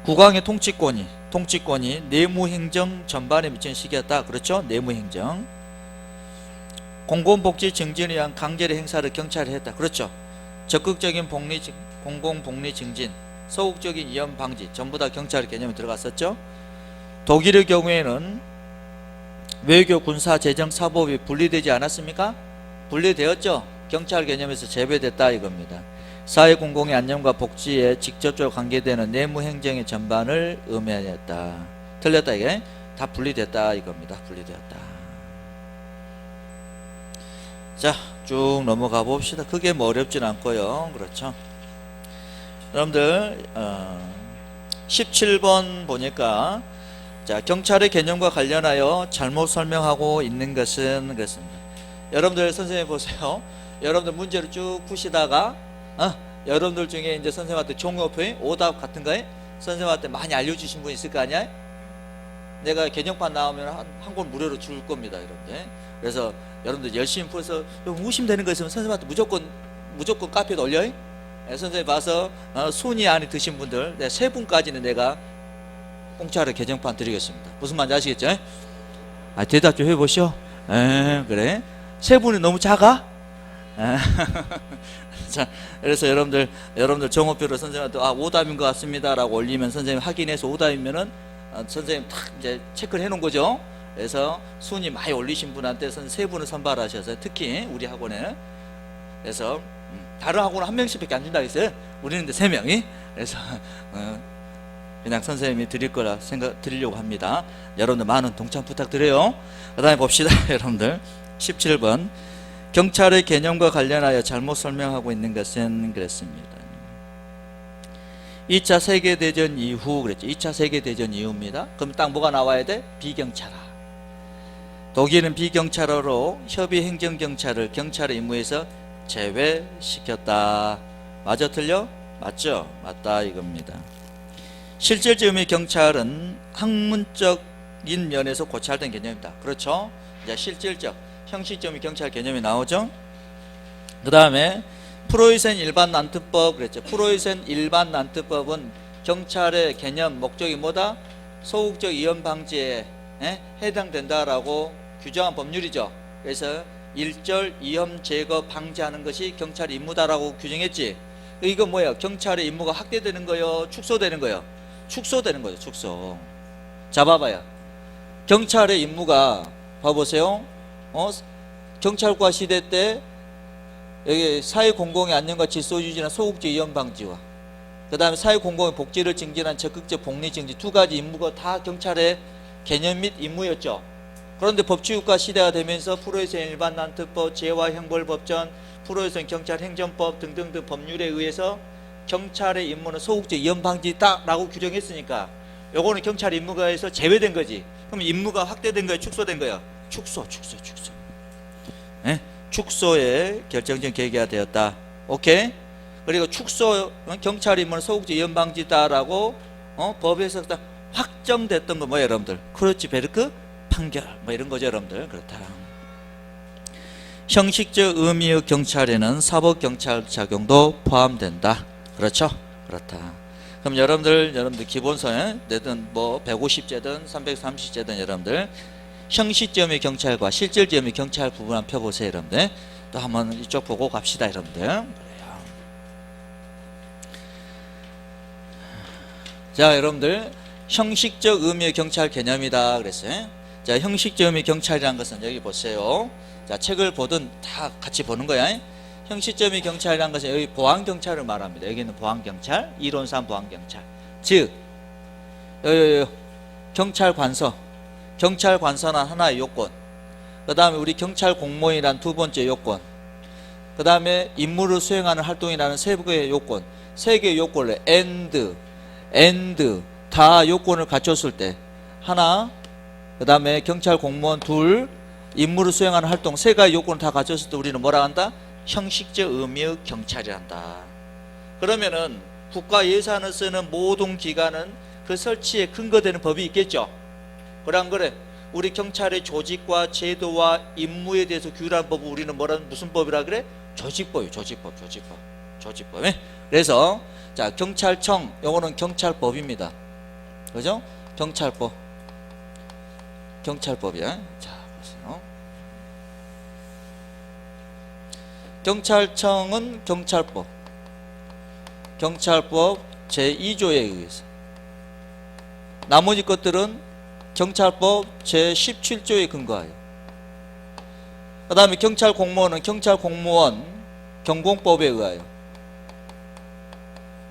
국왕의 통치권이 내무행정 전반에 미치는 시기였다. 그렇죠? 내무행정. 공공복지 증진을 위한 강제력 행사를 경찰이 했다. 그렇죠? 적극적인 공공복리 증진, 소극적인 위험 방지, 전부 다 경찰 개념이 들어갔었죠. 독일의 경우에는 외교, 군사, 재정, 사법이 분리되지 않았습니까? 분리되었죠. 경찰 개념에서 제외됐다 이겁니다. 사회공공의 안녕과 복지에 직접적으로 관계되는 내무행정의 전반을 의미하였다. 틀렸다 이게? 다 분리됐다 이겁니다. 분리되었다. 자, 쭉 넘어가 봅시다. 그게 뭐 어렵진 않고요. 그렇죠? 여러분들 17번 보니까, 자, 경찰의 개념과 관련하여 잘못 설명하고 있는 것은 그렇습니다. 여러분들 선생님 보세요. 여러분들 문제를 쭉 푸시다가 여러분들 중에 이제 선생님한테 종업회 오답 같은 거에 선생님한테 많이 알려주신 분 있을 거 아니야? 내가 개념판 나오면 한 권 무료로 줄 겁니다, 여러분들. 그래서 여러분들 열심히 풀어서 의심 되는 거 있으면 선생님한테 무조건 카페에 올려. 선생님 봐서 순위 안에 드신 분들, 세 분까지는 내가 공짜로 개정판 드리겠습니다. 무슨 말인지 아시겠죠? 대답 좀 해보시오. 그래. 세 분이 너무 작아? 자, 그래서 여러분들 종업표로 선생님한테 오답인 것 같습니다라고 올리면 선생님 확인해서 오답이면은 선생님 탁 이제 체크를 해놓은 거죠. 그래서 순위 많이 올리신 분한테 세 분을 선발하셔서, 특히 우리 학원에, 그래서 다른 학원은 한 명씩밖에 안 준다고 했어요. 우리는 근데 3명이. 그래서 그냥 선생님이 드리려고 합니다. 여러분들 많은 동참 부탁드려요. 그 다음에 봅시다. 여러분들 17번 경찰의 개념과 관련하여 잘못 설명하고 있는 것은 그렇습니다. 2차 세계대전 이후 그랬죠. 2차 세계대전 이후입니다. 그럼 딱 뭐가 나와야 돼? 비경찰화. 독일은 비경찰화로 협의 행정경찰을 경찰의 임무에서 제외시켰다. 맞아 틀려? 맞죠? 맞다 이겁니다. 실질적 의미의 경찰은 학문적인 면에서 고찰된 개념입니다. 그렇죠? 이제 실질적, 형식적인 경찰 개념이 나오죠. 그 다음에 프로이센 일반 난트법 그랬죠. 프로이센 일반 난트법은 경찰의 개념 목적이 뭐다? 소극적 위험 방지에 해당된다라고 규정한 법률이죠. 그래서 일절 위험 제거 방지하는 것이 경찰 임무다라고 규정했지. 이거 뭐야? 경찰의 임무가 확대되는 거요? 축소되는 거요? 축소되는 거죠. 축소. 자, 봐봐요. 경찰의 임무가 봐보세요. 경찰과 시대 때 여기 사회공공의 안녕과 질서 유지나 소극적 위험 방지와 그 다음에 사회공공의 복지를 증진한 적극적 복리 증진 두 가지 임무가 다 경찰의 개념 및 임무였죠. 그런데 법치국가 시대가 되면서 프로에서 일반 난특법, 재와 형벌법전, 프로에서 경찰 행정법 등등등 법률에 의해서 경찰의 임무는 소극적 위험 방지다라고 규정했으니까 요거는 경찰 임무가에서 제외된 거지. 그럼 임무가 확대된 거예요? 축소된 거예요? 축소. 네? 축소에 결정적 계기가 되었다. 오케이? 그리고 축소 경찰 임무는 소극적 위험 방지다라고 법에서 딱 확정됐던 거 뭐예요, 여러분들? 크루츠베르크 판결 뭐 이런 거죠, 여러분들. 그렇다. 형식적 의미의 경찰에는 사법 경찰 작용도 포함된다. 그렇죠? 그렇다. 그럼 여러분들 기본서에 내든 뭐 150제든 330제든 여러분들 형식점의 경찰과 실질점의 경찰 구분 한번 펴보세요, 여러분들. 또 한번 이쪽 보고 갑시다, 여러분들. 그래요. 자, 여러분들 형식적 의미의 경찰 개념이다 그랬어요. 자, 형식적 의미의 경찰이라는 것은 여기 보세요. 자, 책을 보든 다 같이 보는 거야. 형식적 의미의 경찰이라는 것은 여기 보안경찰을 말합니다. 여기는 보안경찰, 이론상 보안경찰. 즉, 경찰관서. 경찰관서는 하나의 요건. 그 다음에 우리 경찰 공무원이란 두 번째 요건. 그 다음에 임무를 수행하는 활동이라는 세 개의 요건. 세 개의 요건을 and 다 요건을 갖췄을 때 하나, 그 다음에 경찰 공무원 둘, 임무를 수행하는 활동 세 가지 요건을 다 갖췄을 때 우리는 뭐라 한다? 형식적 의미의 경찰이란다. 그러면은 국가 예산을 쓰는 모든 기관은 그 설치에 근거되는 법이 있겠죠. 그래 안 그래? 우리 경찰의 조직과 제도와 임무에 대해서 규율한 법을 우리는 무슨 법이라 그래? 조직법이요. 조직법. 그래서 자, 경찰청 요거는 경찰법입니다. 그죠? 경찰법이야. 자, 보세요. 경찰청은 경찰법 제2조에 의해서, 나머지 것들은 경찰법 제17조에 근거하여, 그 다음에 경찰 공무원은 경찰공무원 경공법에 의하여,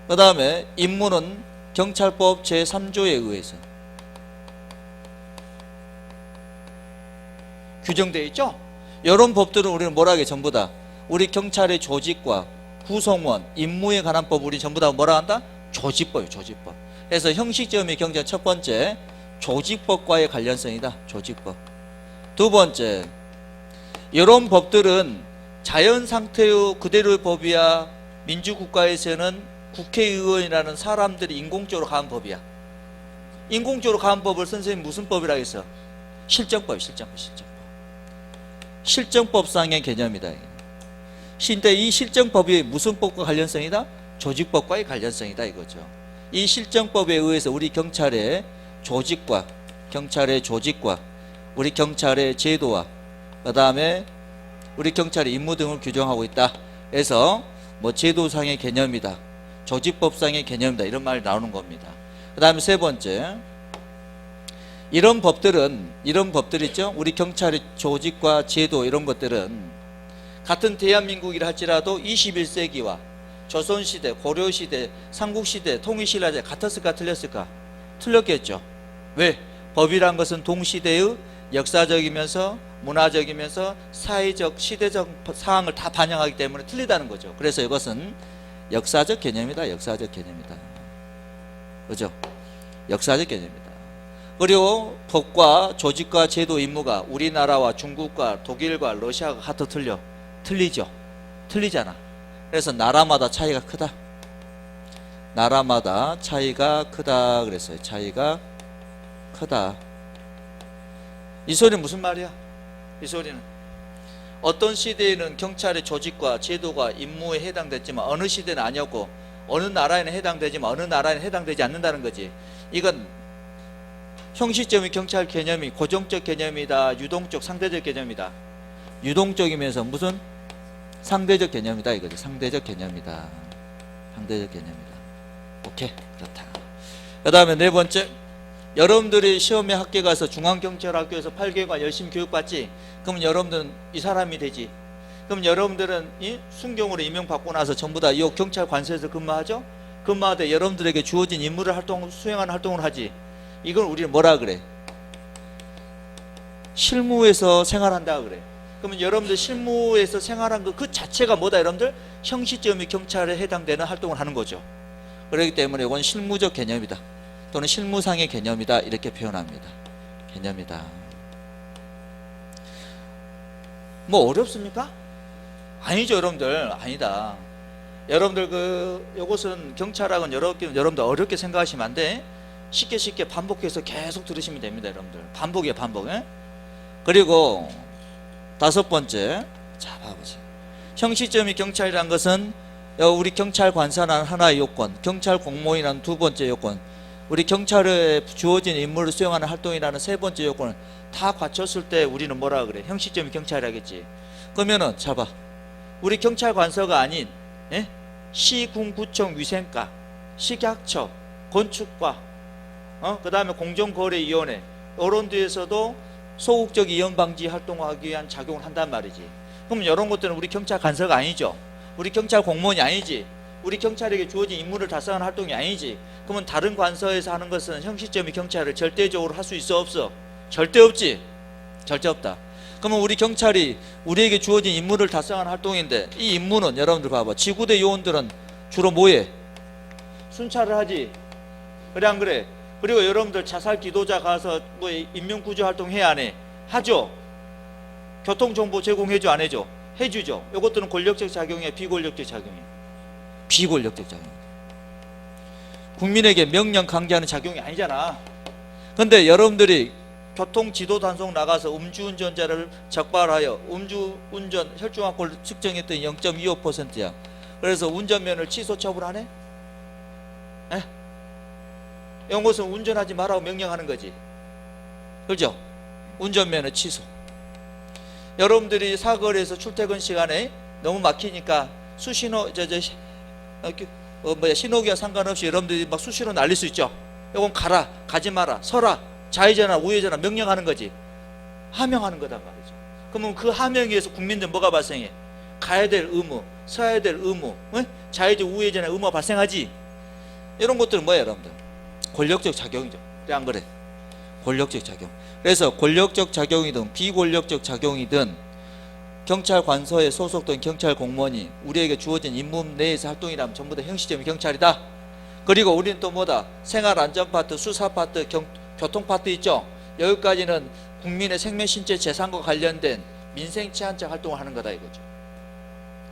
그 다음에 임무는 경찰법 제3조에 의해서 규정되어 있죠. 이런 법들은 우리는 뭐라 하게 전부 다 우리 경찰의 조직과 구성원, 임무에 관한 법 우리 전부 다 뭐라 한다? 조직법이에요. 조직법. 그래서 형식점의 경찰 첫 번째 조직법과의 관련성이다. 조직법. 두 번째, 이런 법들은 자연상태의 그대로의 법이야. 민주국가에서는 국회의원이라는 사람들이 인공적으로 가한 법이야. 인공적으로 가한 법을 선생님 무슨 법이라고 했어? 실정법. 실정법상의 개념이다. 근데 이 실정법이 무슨 법과 관련성이다? 조직법과의 관련성이다 이거죠. 이 실정법에 의해서 우리 경찰의 조직과 우리 경찰의 제도와 그 다음에 우리 경찰의 임무 등을 규정하고 있다. 그래서 뭐 제도상의 개념이다, 조직법상의 개념이다, 이런 말이 나오는 겁니다. 그 다음에 세 번째, 이런 법들 있죠. 우리 경찰의 조직과 제도 이런 것들은 같은 대한민국이라 할지라도 21세기와 조선시대, 고려시대, 삼국시대, 통일신라시대 같았을까 틀렸을까? 틀렸겠죠. 왜? 법이란 것은 동시대의 역사적이면서 문화적이면서 사회적, 시대적 상황을 다 반영하기 때문에 틀리다는 거죠. 그래서 이것은 역사적 개념이다. 그죠? 역사적 개념이다. 그리고 법과 조직과 제도 임무가 우리나라와 중국과 독일과 러시아가 같아 틀리죠. 틀리잖아. 그래서 나라마다 차이가 크다. 그랬어요. 차이가 크다. 이 소리는 무슨 말이야? 이 소리는 어떤 시대에는 경찰의 조직과 제도가 임무에 해당됐지만 어느 시대는 아니었고, 어느 나라에는 해당되지만 어느 나라에는 해당되지 않는다는 거지. 이건 형식점의 경찰 개념이 고정적 개념이다, 유동적 상대적 개념이다. 유동적이면서 무슨 상대적 개념이다 이거죠. 상대적 개념이다. 상대적 개념이다. 오케이, 그렇다. 그 다음에 네 번째, 여러분들이 시험에 학교 가서 중앙경찰학교에서 8개월 열심히 교육받지? 그럼 여러분들은 이 사람이 되지. 그럼 여러분들은 이 순경으로 임명받고 나서 전부 다 이 경찰 관서에서 근무하죠? 근무하되 여러분들에게 주어진 임무를 수행하는 활동을 하지. 이걸 우리는 뭐라 그래? 실무에서 생활한다 그래. 그러면 여러분들 실무에서 생활한 그 자체가 뭐다 여러분들? 형식적 및 경찰에 해당되는 활동을 하는 거죠. 그렇기 때문에 이건 실무적 개념이다 또는 실무상의 개념이다 이렇게 표현합니다. 개념이다. 뭐 어렵습니까? 아니죠 여러분들. 아니다. 여러분들 요것은 경찰학은 여러분들 어렵게 생각하시면 안 돼. 쉽게 반복해서 계속 들으시면 됩니다 여러분들. 반복이에요 반복. 그리고 다섯 번째, 자 봐보세요. 형식적 및 경찰이란 것은 우리 경찰 관사라는 하나의 요건, 경찰 공무원이라는 두 번째 요건, 우리 경찰에 주어진 임무를 수행하는 활동이라는 세 번째 요건을 다 갖췄을 때 우리는 뭐라 그래? 형식적 및 경찰이라겠지. 그러면은 자 봐. 우리 경찰 관서가 아닌 시, 군, 구청, 위생과, 식약처, 건축과, 그 다음에 공정거래위원회 이런 데에서도 소극적 이용 방지 활동하기 위한 작용을 한단 말이지. 그럼 이런 것들은 우리 경찰 관서가 아니죠. 우리 경찰 공무원이 아니지. 우리 경찰에게 주어진 임무를 달성하는 활동이 아니지. 그러면 다른 관서에서 하는 것은 형식적 및 경찰을 절대적으로 할 수 있어 없어? 절대 없지. 절대 없다. 그러면 우리 경찰이 우리에게 주어진 임무를 달성하는 활동인데 이 임무는 여러분들 봐봐. 지구대 요원들은 주로 뭐해? 순찰을 하지. 그래 안 그래? 그리고 여러분들 자살 기도자 가서 뭐 인명구조 활동 해야 안 해? 하죠. 교통정보 제공해줘 안 해줘? 해주죠. 이것들은 권력적 작용이야 비권력적 작용이야? 비권력적 작용. 국민에게 명령 강제하는 작용이 아니잖아. 근데 여러분들이 교통지도 단속 나가서 음주운전자를 적발하여 음주운전 혈중알코올 측정했더니 0.25%야. 그래서 운전면허를 취소 처분 안 해? 이런 것은 운전하지 말라고 명령하는 거지. 그렇죠? 운전면허 취소. 여러분들이 사거리에서 출퇴근 시간에 너무 막히니까 수신호 신호기와 상관없이 여러분들이 막 수신호 날릴 수 있죠. 이건 가라, 가지 마라, 서라, 좌회전이나 우회전이나 명령하는 거지. 하명하는 거단 말이죠. 그러면 그 하명에 의해서 국민들 뭐가 발생해? 가야 될 의무, 서야 될 의무, 좌회전 우회전의 의무가 발생하지. 이런 것들은 뭐예요 여러분들? 권력적 작용이죠. 그래 안 그래? 권력적 작용. 그래서 권력적 작용이든 비권력적 작용이든 경찰 관서에 소속된 경찰 공무원이 우리에게 주어진 임무 내에서 활동이라면 전부 다 형식적인 경찰이다. 그리고 우리는 또 뭐다? 생활안전 파트, 수사 파트, 교통 파트 있죠. 여기까지는 국민의 생명, 신체, 재산과 관련된 민생 치안적 활동을 하는 거다 이거죠.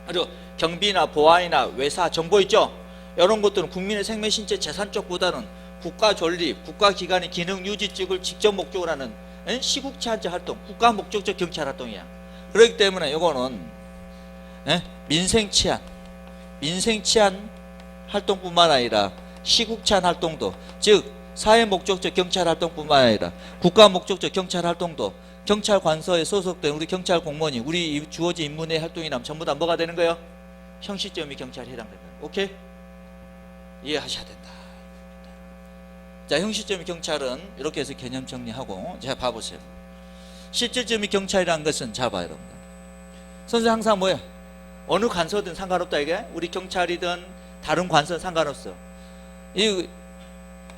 그리고 경비나 보안이나 외사, 정보 있죠. 이런 것들은 국민의 생명, 신체, 재산 쪽보다는 국가 존립, 국가기관의 기능 유지 쪽을 직접 목적으로 하는 시국 치안적 활동, 국가 목적적 경찰 활동이야. 그렇기 때문에 이거는 민생 치안 활동뿐만 아니라 시국 치안 활동도, 즉 사회 목적적 경찰 활동뿐만 아니라 국가 목적적 경찰 활동도 경찰 관서에 소속된 우리 경찰 공무원이 우리 주어진 임무 내 활동이라면 전부 다 뭐가 되는 거예요? 형식적 및 경찰에 해당된다. 오케이? 이해하셔야 된다. 자, 형식적 및 경찰은 이렇게 해서 개념 정리하고, 자 봐보세요. 실질적 및 경찰이라는 것은, 자 봐요 여러분들. 선생님 항상 뭐야? 어느 관서든 상관없다 이게. 우리 경찰이든 다른 관서는 상관없어. 이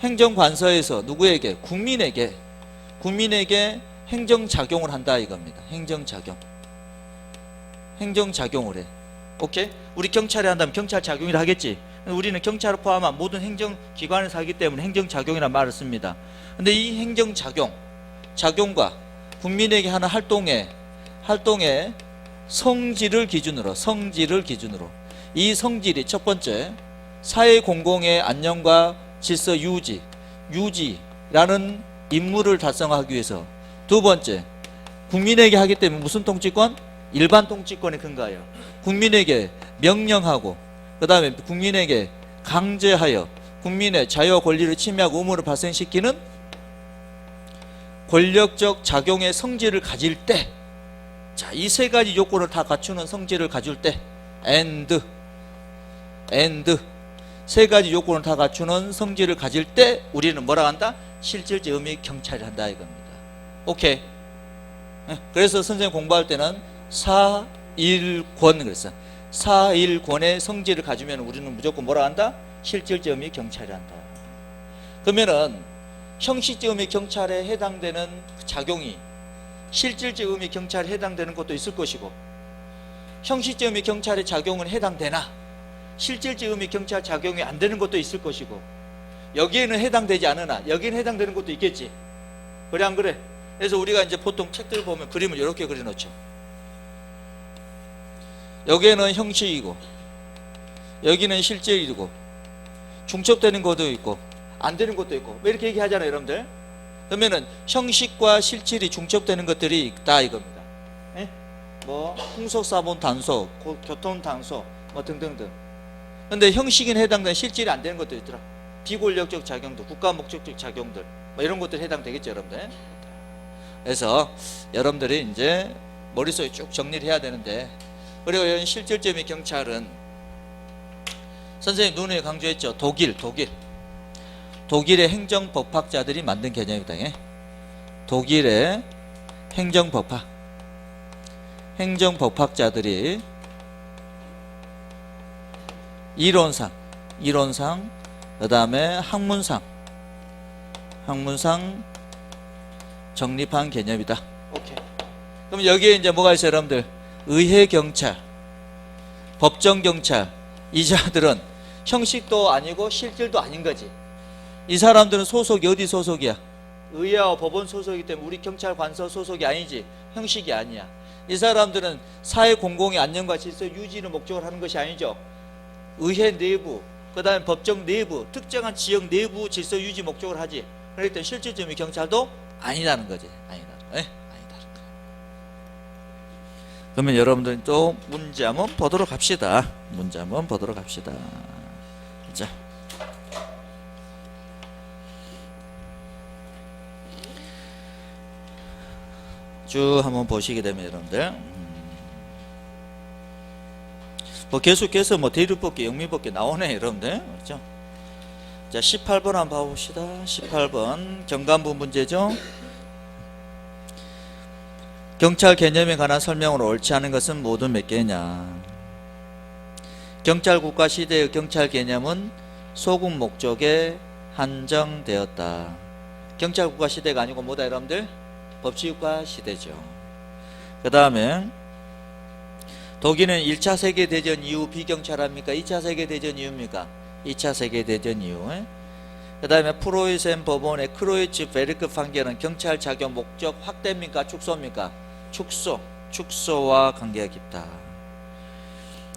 행정관서에서 누구에게? 국민에게 행정작용을 한다 이겁니다. 행정작용을 해. 오케이? 우리 경찰이 한다면 경찰작용이라 하겠지. 우리는 경찰을 포함한 모든 행정기관에서 하기 때문에 행정작용이라는 말을 씁니다. 근데 이 행정작용과 국민에게 하는 활동의 성질을 기준으로 이 성질이 첫 번째, 사회 공공의 안녕과 질서 유지라는 임무를 달성하기 위해서. 두 번째, 국민에게 하기 때문에 무슨 통치권? 일반 통치권에 근거하여 국민에게 명령하고, 그 다음에 국민에게 강제하여 국민의 자유와 권리를 침해하고 의무를 발생시키는 권력적 작용의 성질을 가질 때, 자, 이 세 가지 요건을 다 갖추는 성질을 가질 때, and 세 가지 요건을 다 갖추는 성질을 가질 때 우리는 뭐라 한다? 실질적 의미 경찰이 한다 이겁니다. 오케이. 그래서 선생님 공부할 때는 사일권 그랬어. 사일권의 성질을 가지면 우리는 무조건 뭐라 한다? 실질적 의미 경찰이 한다. 그러면은 형식적 의미 경찰에 해당되는 작용이 실질적 의미 경찰에 해당되는 것도 있을 것이고, 형식적 의미 경찰의 작용은 해당되나 실질적 의미 경찰 작용이 안 되는 것도 있을 것이고, 여기에는 해당되지 않으나 여기에는 해당되는 것도 있겠지. 그래 안 그래? 그래서 우리가 이제 보통 책들 보면 그림을 이렇게 그려놓죠. 여기에는 형식이고 여기는 실질이고 중첩되는 것도 있고 안 되는 것도 있고 왜 이렇게 얘기하잖아요 여러분들. 그러면은 형식과 실질이 중첩되는 것들이 있다 이겁니다. 예? 뭐 풍속사본 단속, 교통 단속 뭐 등등등. 근데 형식에 해당되는 실질이 안 되는 것도 있더라. 비권력적 작용들, 국가 목적적 작용들 뭐 이런 것들이 해당되겠죠 여러분들. 그래서 여러분들이 이제 머릿속에 쭉 정리를 해야 되는데, 그리고 이런 실질적인 경찰은 선생님 누누이 강조했죠. 독일의 행정법학자들이 만든 개념이다. 독일의 행정법학자들이 이론상 그 다음에 학문상 정립한 개념이다. 오케이. 그럼 여기에 이제 뭐가 있어요 여러분들? 의회경찰, 법정경찰, 이 자들은 형식도 아니고 실질도 아닌 거지. 이 사람들은 소속이 어디 소속이야? 의회와 법원 소속이기 때문에 우리 경찰관서 소속이 아니지, 형식이 아니야. 이 사람들은 사회 공공의 안녕과 질서 유지를 목적으로 하는 것이 아니죠. 의회 내부, 그 다음에 법정 내부, 특정한 지역 내부 질서 유지 목적으로 하지. 그렇기 때문에 실질적인 경찰도 아니라는 거지. 아니다는 거야. 그러면 여러분들 또 문제 한번 보도록 합시다. 자, 쭉 한번 보시게 되면 여러분들 뭐 계속해서 뭐 대륙법계, 영미법계 나오네 여러분들. 그렇죠? 자, 18번 한번 봐봅시다. 18번 경관부 문제죠. 경찰 개념에 관한 설명으로 옳지 않은 것은 모두 몇 개냐. 경찰 국가 시대의 경찰 개념은 소국 목적에 한정되었다. 경찰 국가 시대가 아니고 뭐다 여러분들? 법치국가 시대죠. 그 다음에 독일은 1차 세계대전 이후 비경찰합니까? 2차 세계대전 이후입니까? 2차 세계대전 이후. 그 다음에 프로이센 법원의 크로이츠 베르크 판결은 경찰 작용 목적 확대입니까? 축소입니까? 축소와 관계가 깊다.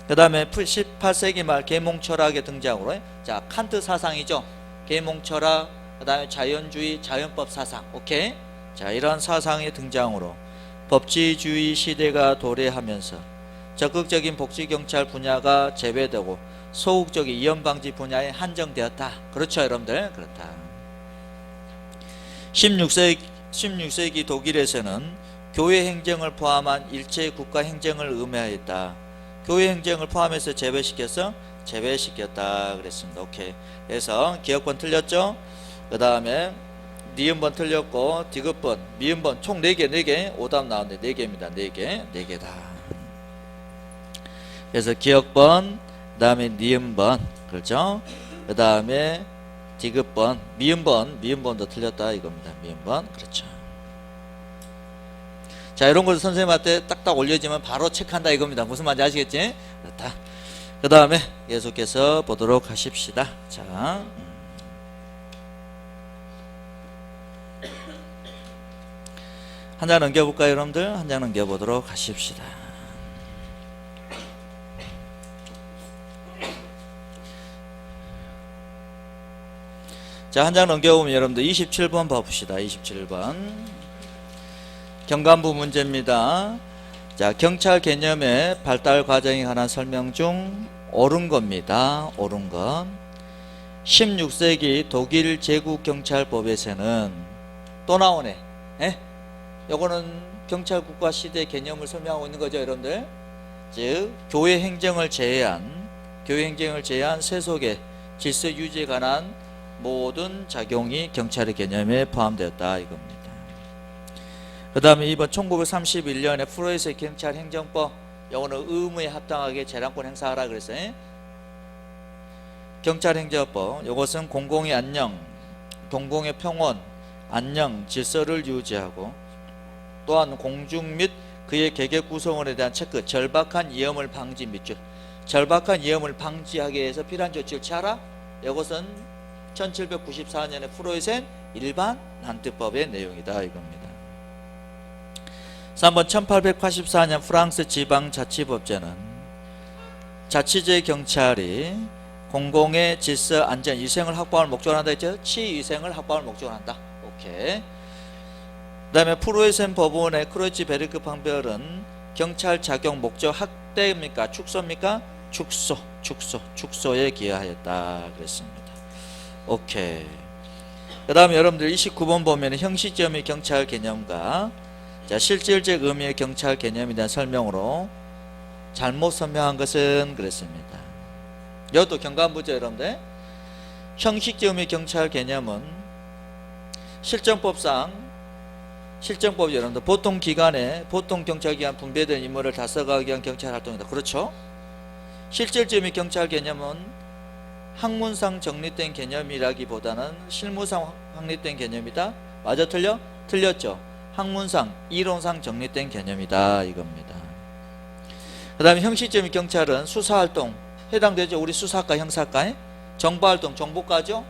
그 다음에 18세기 말 계몽철학의 등장으로, 자, 칸트 사상이죠. 계몽철학, 그 다음에 자연주의, 자연법 사상. 오케이? 자, 이러한 사상의 등장으로 법치주의 시대가 도래하면서 적극적인 복지경찰 분야가 제외되고 소극적인 위험방지 분야에 한정되었다. 그렇죠 여러분들? 그렇다. 16세기 독일에서는 교회 행정을 포함한 일체 국가 행정을 의미하였다. 교회 행정을 포함해서 제외시켰다 그랬습니다. 오케이. 그래서 기억번 틀렸죠? 그 다음에 니은번 틀렸고 디귿번, 미음번 총 4개 오답 나왔는데 4개입니다. 4개다. 그래서 기억번, 그 다음에 니은번, 그렇죠? 그 다음에 디귿번, 미음번도 틀렸다 이겁니다. 미음번, 그렇죠. 자, 이런 걸 선생님한테 딱딱 올려지면 바로 체크한다 이겁니다. 무슨 말인지 아시겠지? 그렇다. 그 다음에 계속해서 보도록 하십시다. 자, 한 장 넘겨볼까요 여러분들? 한 장 넘겨보도록 하십시다. 자, 한 장 넘겨보면 여러분들 27번 봐봅시다. 27번 경관부 문제입니다. 자, 경찰 개념의 발달 과정에 관한 설명 중 옳은 겁니다. 옳은 것. 16세기 독일 제국경찰법에서는 또 나오네. 요거는 경찰 국가 시대 개념을 설명하고 있는 거죠 여러분들. 즉 교회 행정을 제외한 세속의 질서 유지에 관한 모든 작용이 경찰의 개념에 포함되었다 이겁니다. 그 다음에 이번 1931년에 프로이스의 경찰 행정법, 요거는 의무에 합당하게 재량권 행사하라 그랬어요. 경찰 행정법, 요것은 공공의 안녕, 공공의 평온, 안녕, 질서를 유지하고, 또한 공중 및 그의 개개 구성원에 대한 체크, 절박한 위험을 방지 및 절박한 위험을 방지하기 위해서 필요한 조치를 취하라. 이것은 1794년에 프로이센 일반 난투법의 내용이다 이겁니다. 3번 1884년 프랑스 지방자치법제는 자치제 경찰이 공공의 질서, 안전, 위생을 확보할 목적으로 한다 했죠. 치위생을 확보할 목적으로 한다. 오케이. 그 다음에 프로이센 법원의 크로이츠 베르크 판별은 경찰 작용 목적 확대입니까? 축소입니까? 축소에 기여하였다 그랬습니다. 오케이. 그 다음에 여러분들 29번 보면 형식점의 경찰 개념과 실질적 의미의 경찰 개념에 대한 설명으로 잘못 설명한 것은 그랬습니다. 이것도 경관부죠 여러분들. 형식적 의미의 경찰 개념은 실정법 여러분들 보통 기관에 보통 경찰기관 분배된 임무를 다뤄가기 위한 경찰 활동이다. 그렇죠? 실질적 의미의 경찰 개념은 학문상 정립된 개념이라기보다는 실무상 확립된 개념이다. 맞아 틀려? 틀렸죠. 학문상 이론상 정립된 개념이다 이겁니다. 그 다음에 형식적인 경찰은 수사활동 해당되죠. 우리 수사학과 형사학과에 정보활동 정보과죠.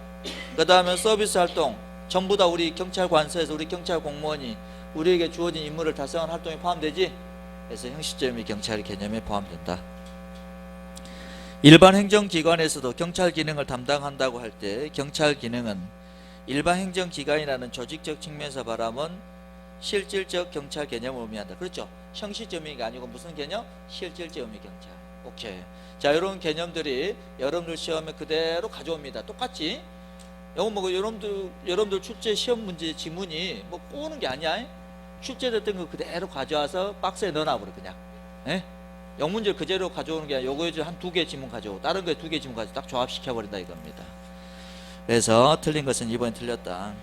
그 다음에 서비스활동 전부 다 우리 경찰관서에서 우리 경찰 공무원이 우리에게 주어진 임무를 달성한 활동에 포함되지. 그래서 형식적인 경찰 개념에 포함된다. 일반 행정기관에서도 경찰 기능을 담당한다고 할 때 경찰 기능은 일반 행정기관이라는 조직적 측면에서 바라면 실질적 경찰 개념을 의미한다. 그렇죠? 형식적 의미가 아니고 무슨 개념? 실질적 의미 경찰. 오케이. 자, 이런 개념들이 여러분들 시험에 그대로 가져옵니다. 똑같이. 이건 뭐 여러분들 출제 시험 문제 지문이 뭐 꼬는 게 아니야. 출제됐던 거 그대로 가져와서 박스에 넣어놔버려 그냥. 예? 영문제를 그대로 가져오는 게 아니라 요거 한 2개 지문 가져오고 다른 거에 2개 지문 가지고 딱 조합시켜버린다 이겁니다. 그래서 틀린 것은 이번에 틀렸다.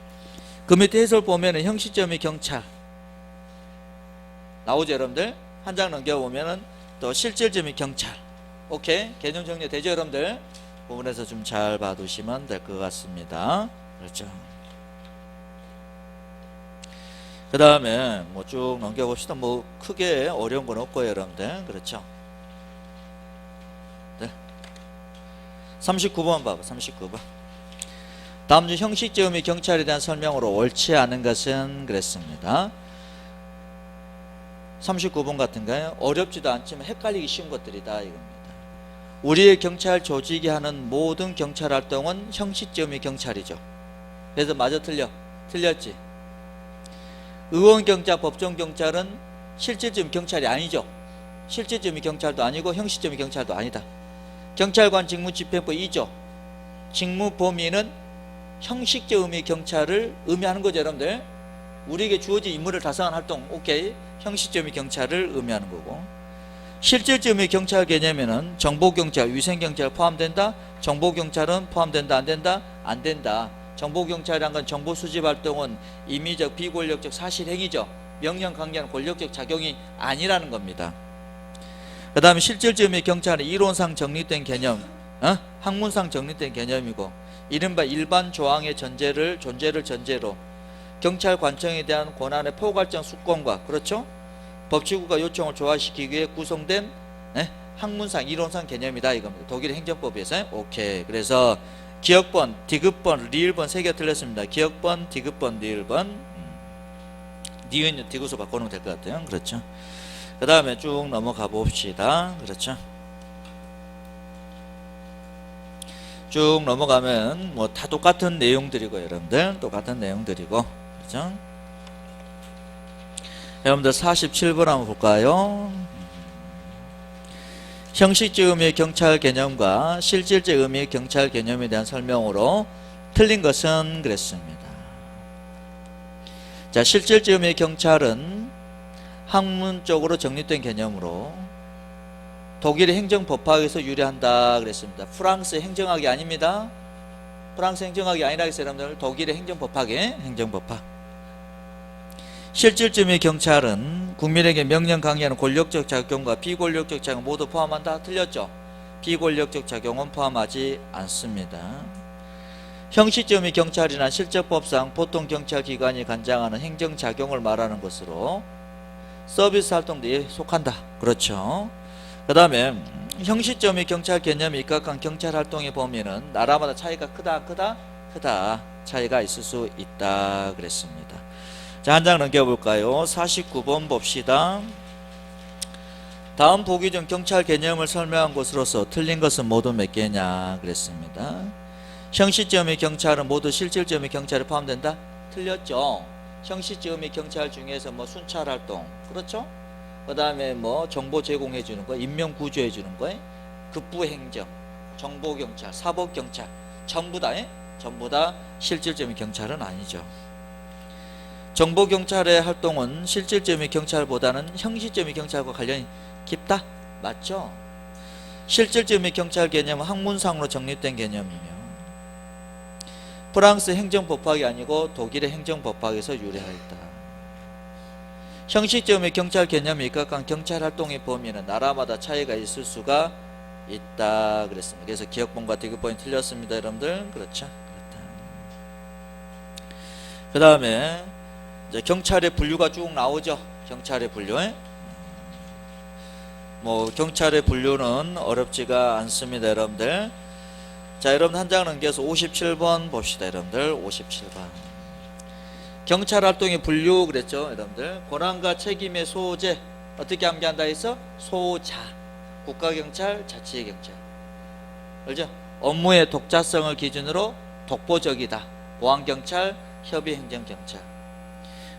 그 밑에 해설 보면은 형식점의 경찰 나오죠 여러분들. 한 장 넘겨보면은 또 실질점의 경찰. 오케이. 개념 정리되죠 여러분들. 부분에서 좀 잘 봐두시면 될 것 같습니다. 그렇죠. 그 다음에 뭐 쭉 넘겨봅시다. 뭐 크게 어려운 건 없고요 여러분들. 그렇죠. 네. 39번 봐봐. 39번. 다음 중 형식적 의미 경찰에 대한 설명으로 옳지 않은 것은 그랬습니다. 39번 같은가요? 어렵지도 않지만 헷갈리기 쉬운 것들이다 이겁니다. 우리의 경찰 조직이 하는 모든 경찰 활동은 형식적 의미 경찰이죠. 그래서 맞아 틀려? 틀렸지. 의원경찰, 법정경찰은 실질적 의미 경찰이 아니죠. 실질적 의미 경찰도 아니고 형식적 의미 경찰도 아니다. 경찰관 직무집행법 2조 직무 범위는 형식적 의미 경찰을 의미하는 거죠 여러분들. 우리에게 주어진 임무를 달성한 활동 오케이. 형식적 의미 경찰을 의미하는 거고, 실질적 의미 경찰 개념에는 정보경찰, 위생경찰 포함된다. 정보경찰은 포함된다 안 된다? 안 된다. 정보경찰이란 건 정보수집 활동은 임의적 비권력적 사실행위죠. 명령 강요하는 권력적 작용이 아니라는 겁니다. 그 다음에 실질적 의미 경찰은 이론상 정립된 개념, 학문상 정립된 개념이고, 이른바 일반 조항의 존재를 전제로 경찰관청에 대한 권한의 포괄적 수권과, 그렇죠? 법치국가 요청을 조화시키기 위해 구성된 학문상 이론상 개념이다 이겁니다. 독일 행정법에서. 오케이. 그래서 기억번, 디귿번, 리을번 3개 틀렸습니다. 기억번, 디귿번, 리을번. 니은 디귿으로 바꿔놓으면 될 것 같아요. 그렇죠. 그 다음에 쭉 넘어가 봅시다. 그렇죠. 쭉 넘어가면 뭐 다 똑같은 내용들이고 여러분들 똑같은 내용들이고, 그렇죠? 여러분들 47번 한번 볼까요? 형식적 의미의 경찰 개념과 실질적 의미의 경찰 개념에 대한 설명으로 틀린 것은 그랬습니다. 자, 실질적 의미의 경찰은 학문적으로 정립된 개념으로 독일의 행정법학에서 유래한다 그랬습니다. 프랑스의 행정학이 아닙니다. 프랑스 행정학이 아니라겠어요 여러분들. 독일의 행정법학이에요. 행정법학. 실질적인 경찰은 국민에게 명령 강요하는 권력적 작용과 비권력적 작용 모두 포함한다? 틀렸죠? 비권력적 작용은 포함하지 않습니다. 형식적인 경찰이란 실제법상 보통 경찰기관이 관장하는 행정작용을 말하는 것으로 서비스 활동에 속한다. 그렇죠? 그 다음에 형식적인 경찰 개념이 입각한 경찰 활동의 범위는 나라마다 차이가 크다 차이가 있을 수 있다 그랬습니다. 자, 한 장 넘겨볼까요? 49번 봅시다. 다음 보기 중 경찰 개념을 설명한 것으로서 틀린 것은 모두 몇 개냐 그랬습니다. 형식적인 경찰은 모두 실질적인 경찰에 포함된다? 틀렸죠. 형식적인 경찰 중에서 뭐 순찰 활동, 그렇죠? 그 다음에 뭐 정보 제공해 주는 거, 인명 구조해 주는 거, 급부행정, 정보경찰, 사법경찰 전부 다 실질적인 경찰은 아니죠. 정보경찰의 활동은 실질적인 경찰보다는 형식적인 경찰과 관련이 깊다? 맞죠? 실질적인 경찰 개념은 학문상으로 정립된 개념이며 프랑스 행정법학이 아니고 독일의 행정법학에서 유래하였다. 형식적인 경찰 개념이 입각한 경찰 활동의 범위는 나라마다 차이가 있을 수가 있다 그랬습니다. 그래서 기억본과 디귿본이 틀렸습니다 여러분들. 그렇죠? 그 다음에 이제 경찰의 분류가 쭉 나오죠. 경찰의 분류. 뭐 경찰의 분류는 어렵지가 않습니다 여러분들. 자, 여러분 한 장 넘겨서 57번 봅시다 여러분들. 57번 경찰 활동의 분류 그랬죠 여러분들. 권한과 책임의 소재 어떻게 암기한다 해서 소자, 국가경찰, 자치경찰, 알죠? 업무의 독자성을 기준으로 독보적이다, 보안경찰, 협의행정경찰.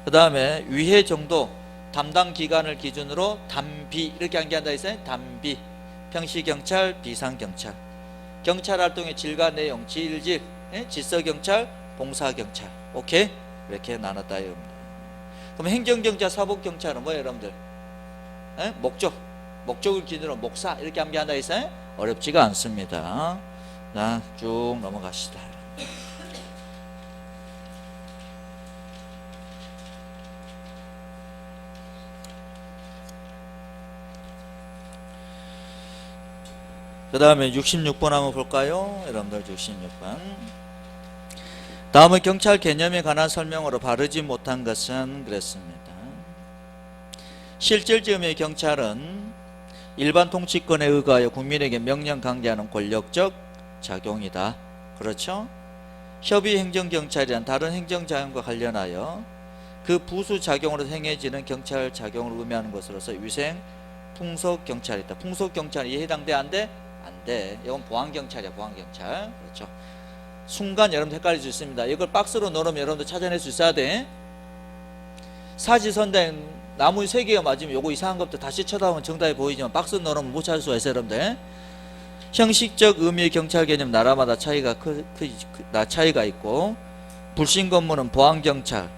그 다음에 위해 정도, 담당 기관을 기준으로 담비 이렇게 암기한다 해서 담비, 평시경찰, 비상경찰. 경찰 활동의 질과 내용, 질질, 질서경찰, 봉사경찰. 오케이? 이렇게 나눴다 이겁니다. 그럼 행정경찰, 사법경찰은 뭐예요 여러분들? 목적을 기준으로 목사 이렇게 암기한다 해서 어렵지가 않습니다. 자, 쭉 넘어갑시다. 그 다음에 66번 한번 볼까요? 여러분들 66번. 다음은 경찰 개념에 관한 설명으로 바르지 못한 것은 그랬습니다. 실질적인 경찰은 일반 통치권에 의거하여 국민에게 명령 강제하는 권력적 작용이다. 그렇죠? 협의 행정경찰이란 다른 행정작용과 관련하여 그 부수 작용으로 행해지는 경찰 작용을 의미하는 것으로서 위생, 풍속경찰이다. 풍속경찰이 해당돼 안 돼? 안 돼. 이건 보안경찰이야. 보안경찰. 그렇죠? 순간 여러분들 헷갈릴 수 있습니다. 이걸 박스로 넣으면 여러분들 찾아낼 수 있어야 돼. 사지선행 나무 3개가 맞으면 요거 이상한 것부터 다시 쳐다보면 정답이 보이지만 박스 넣으면 못 찾을 수가 있어요 여러분들. 형식적 의미의 경찰 개념 나라마다 차이가 차이가 있고, 불신 근무는 보안경찰,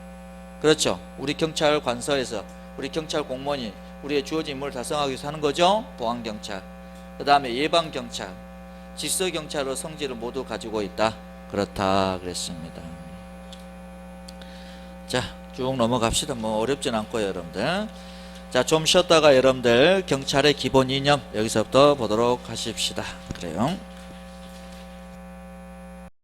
그렇죠? 우리 경찰 관서에서 우리 경찰 공무원이 우리의 주어진 임무를 달성하기 위해서 하는 거죠. 보안경찰. 그 다음에 예방경찰, 질서경찰의 성질을 모두 가지고 있다. 그렇다 그랬습니다. 자, 쭉 넘어갑시다. 뭐 어렵진 않고요 여러분들. 자, 좀 쉬었다가 여러분들 경찰의 기본 이념 여기서부터 보도록 하십시다. 그래요.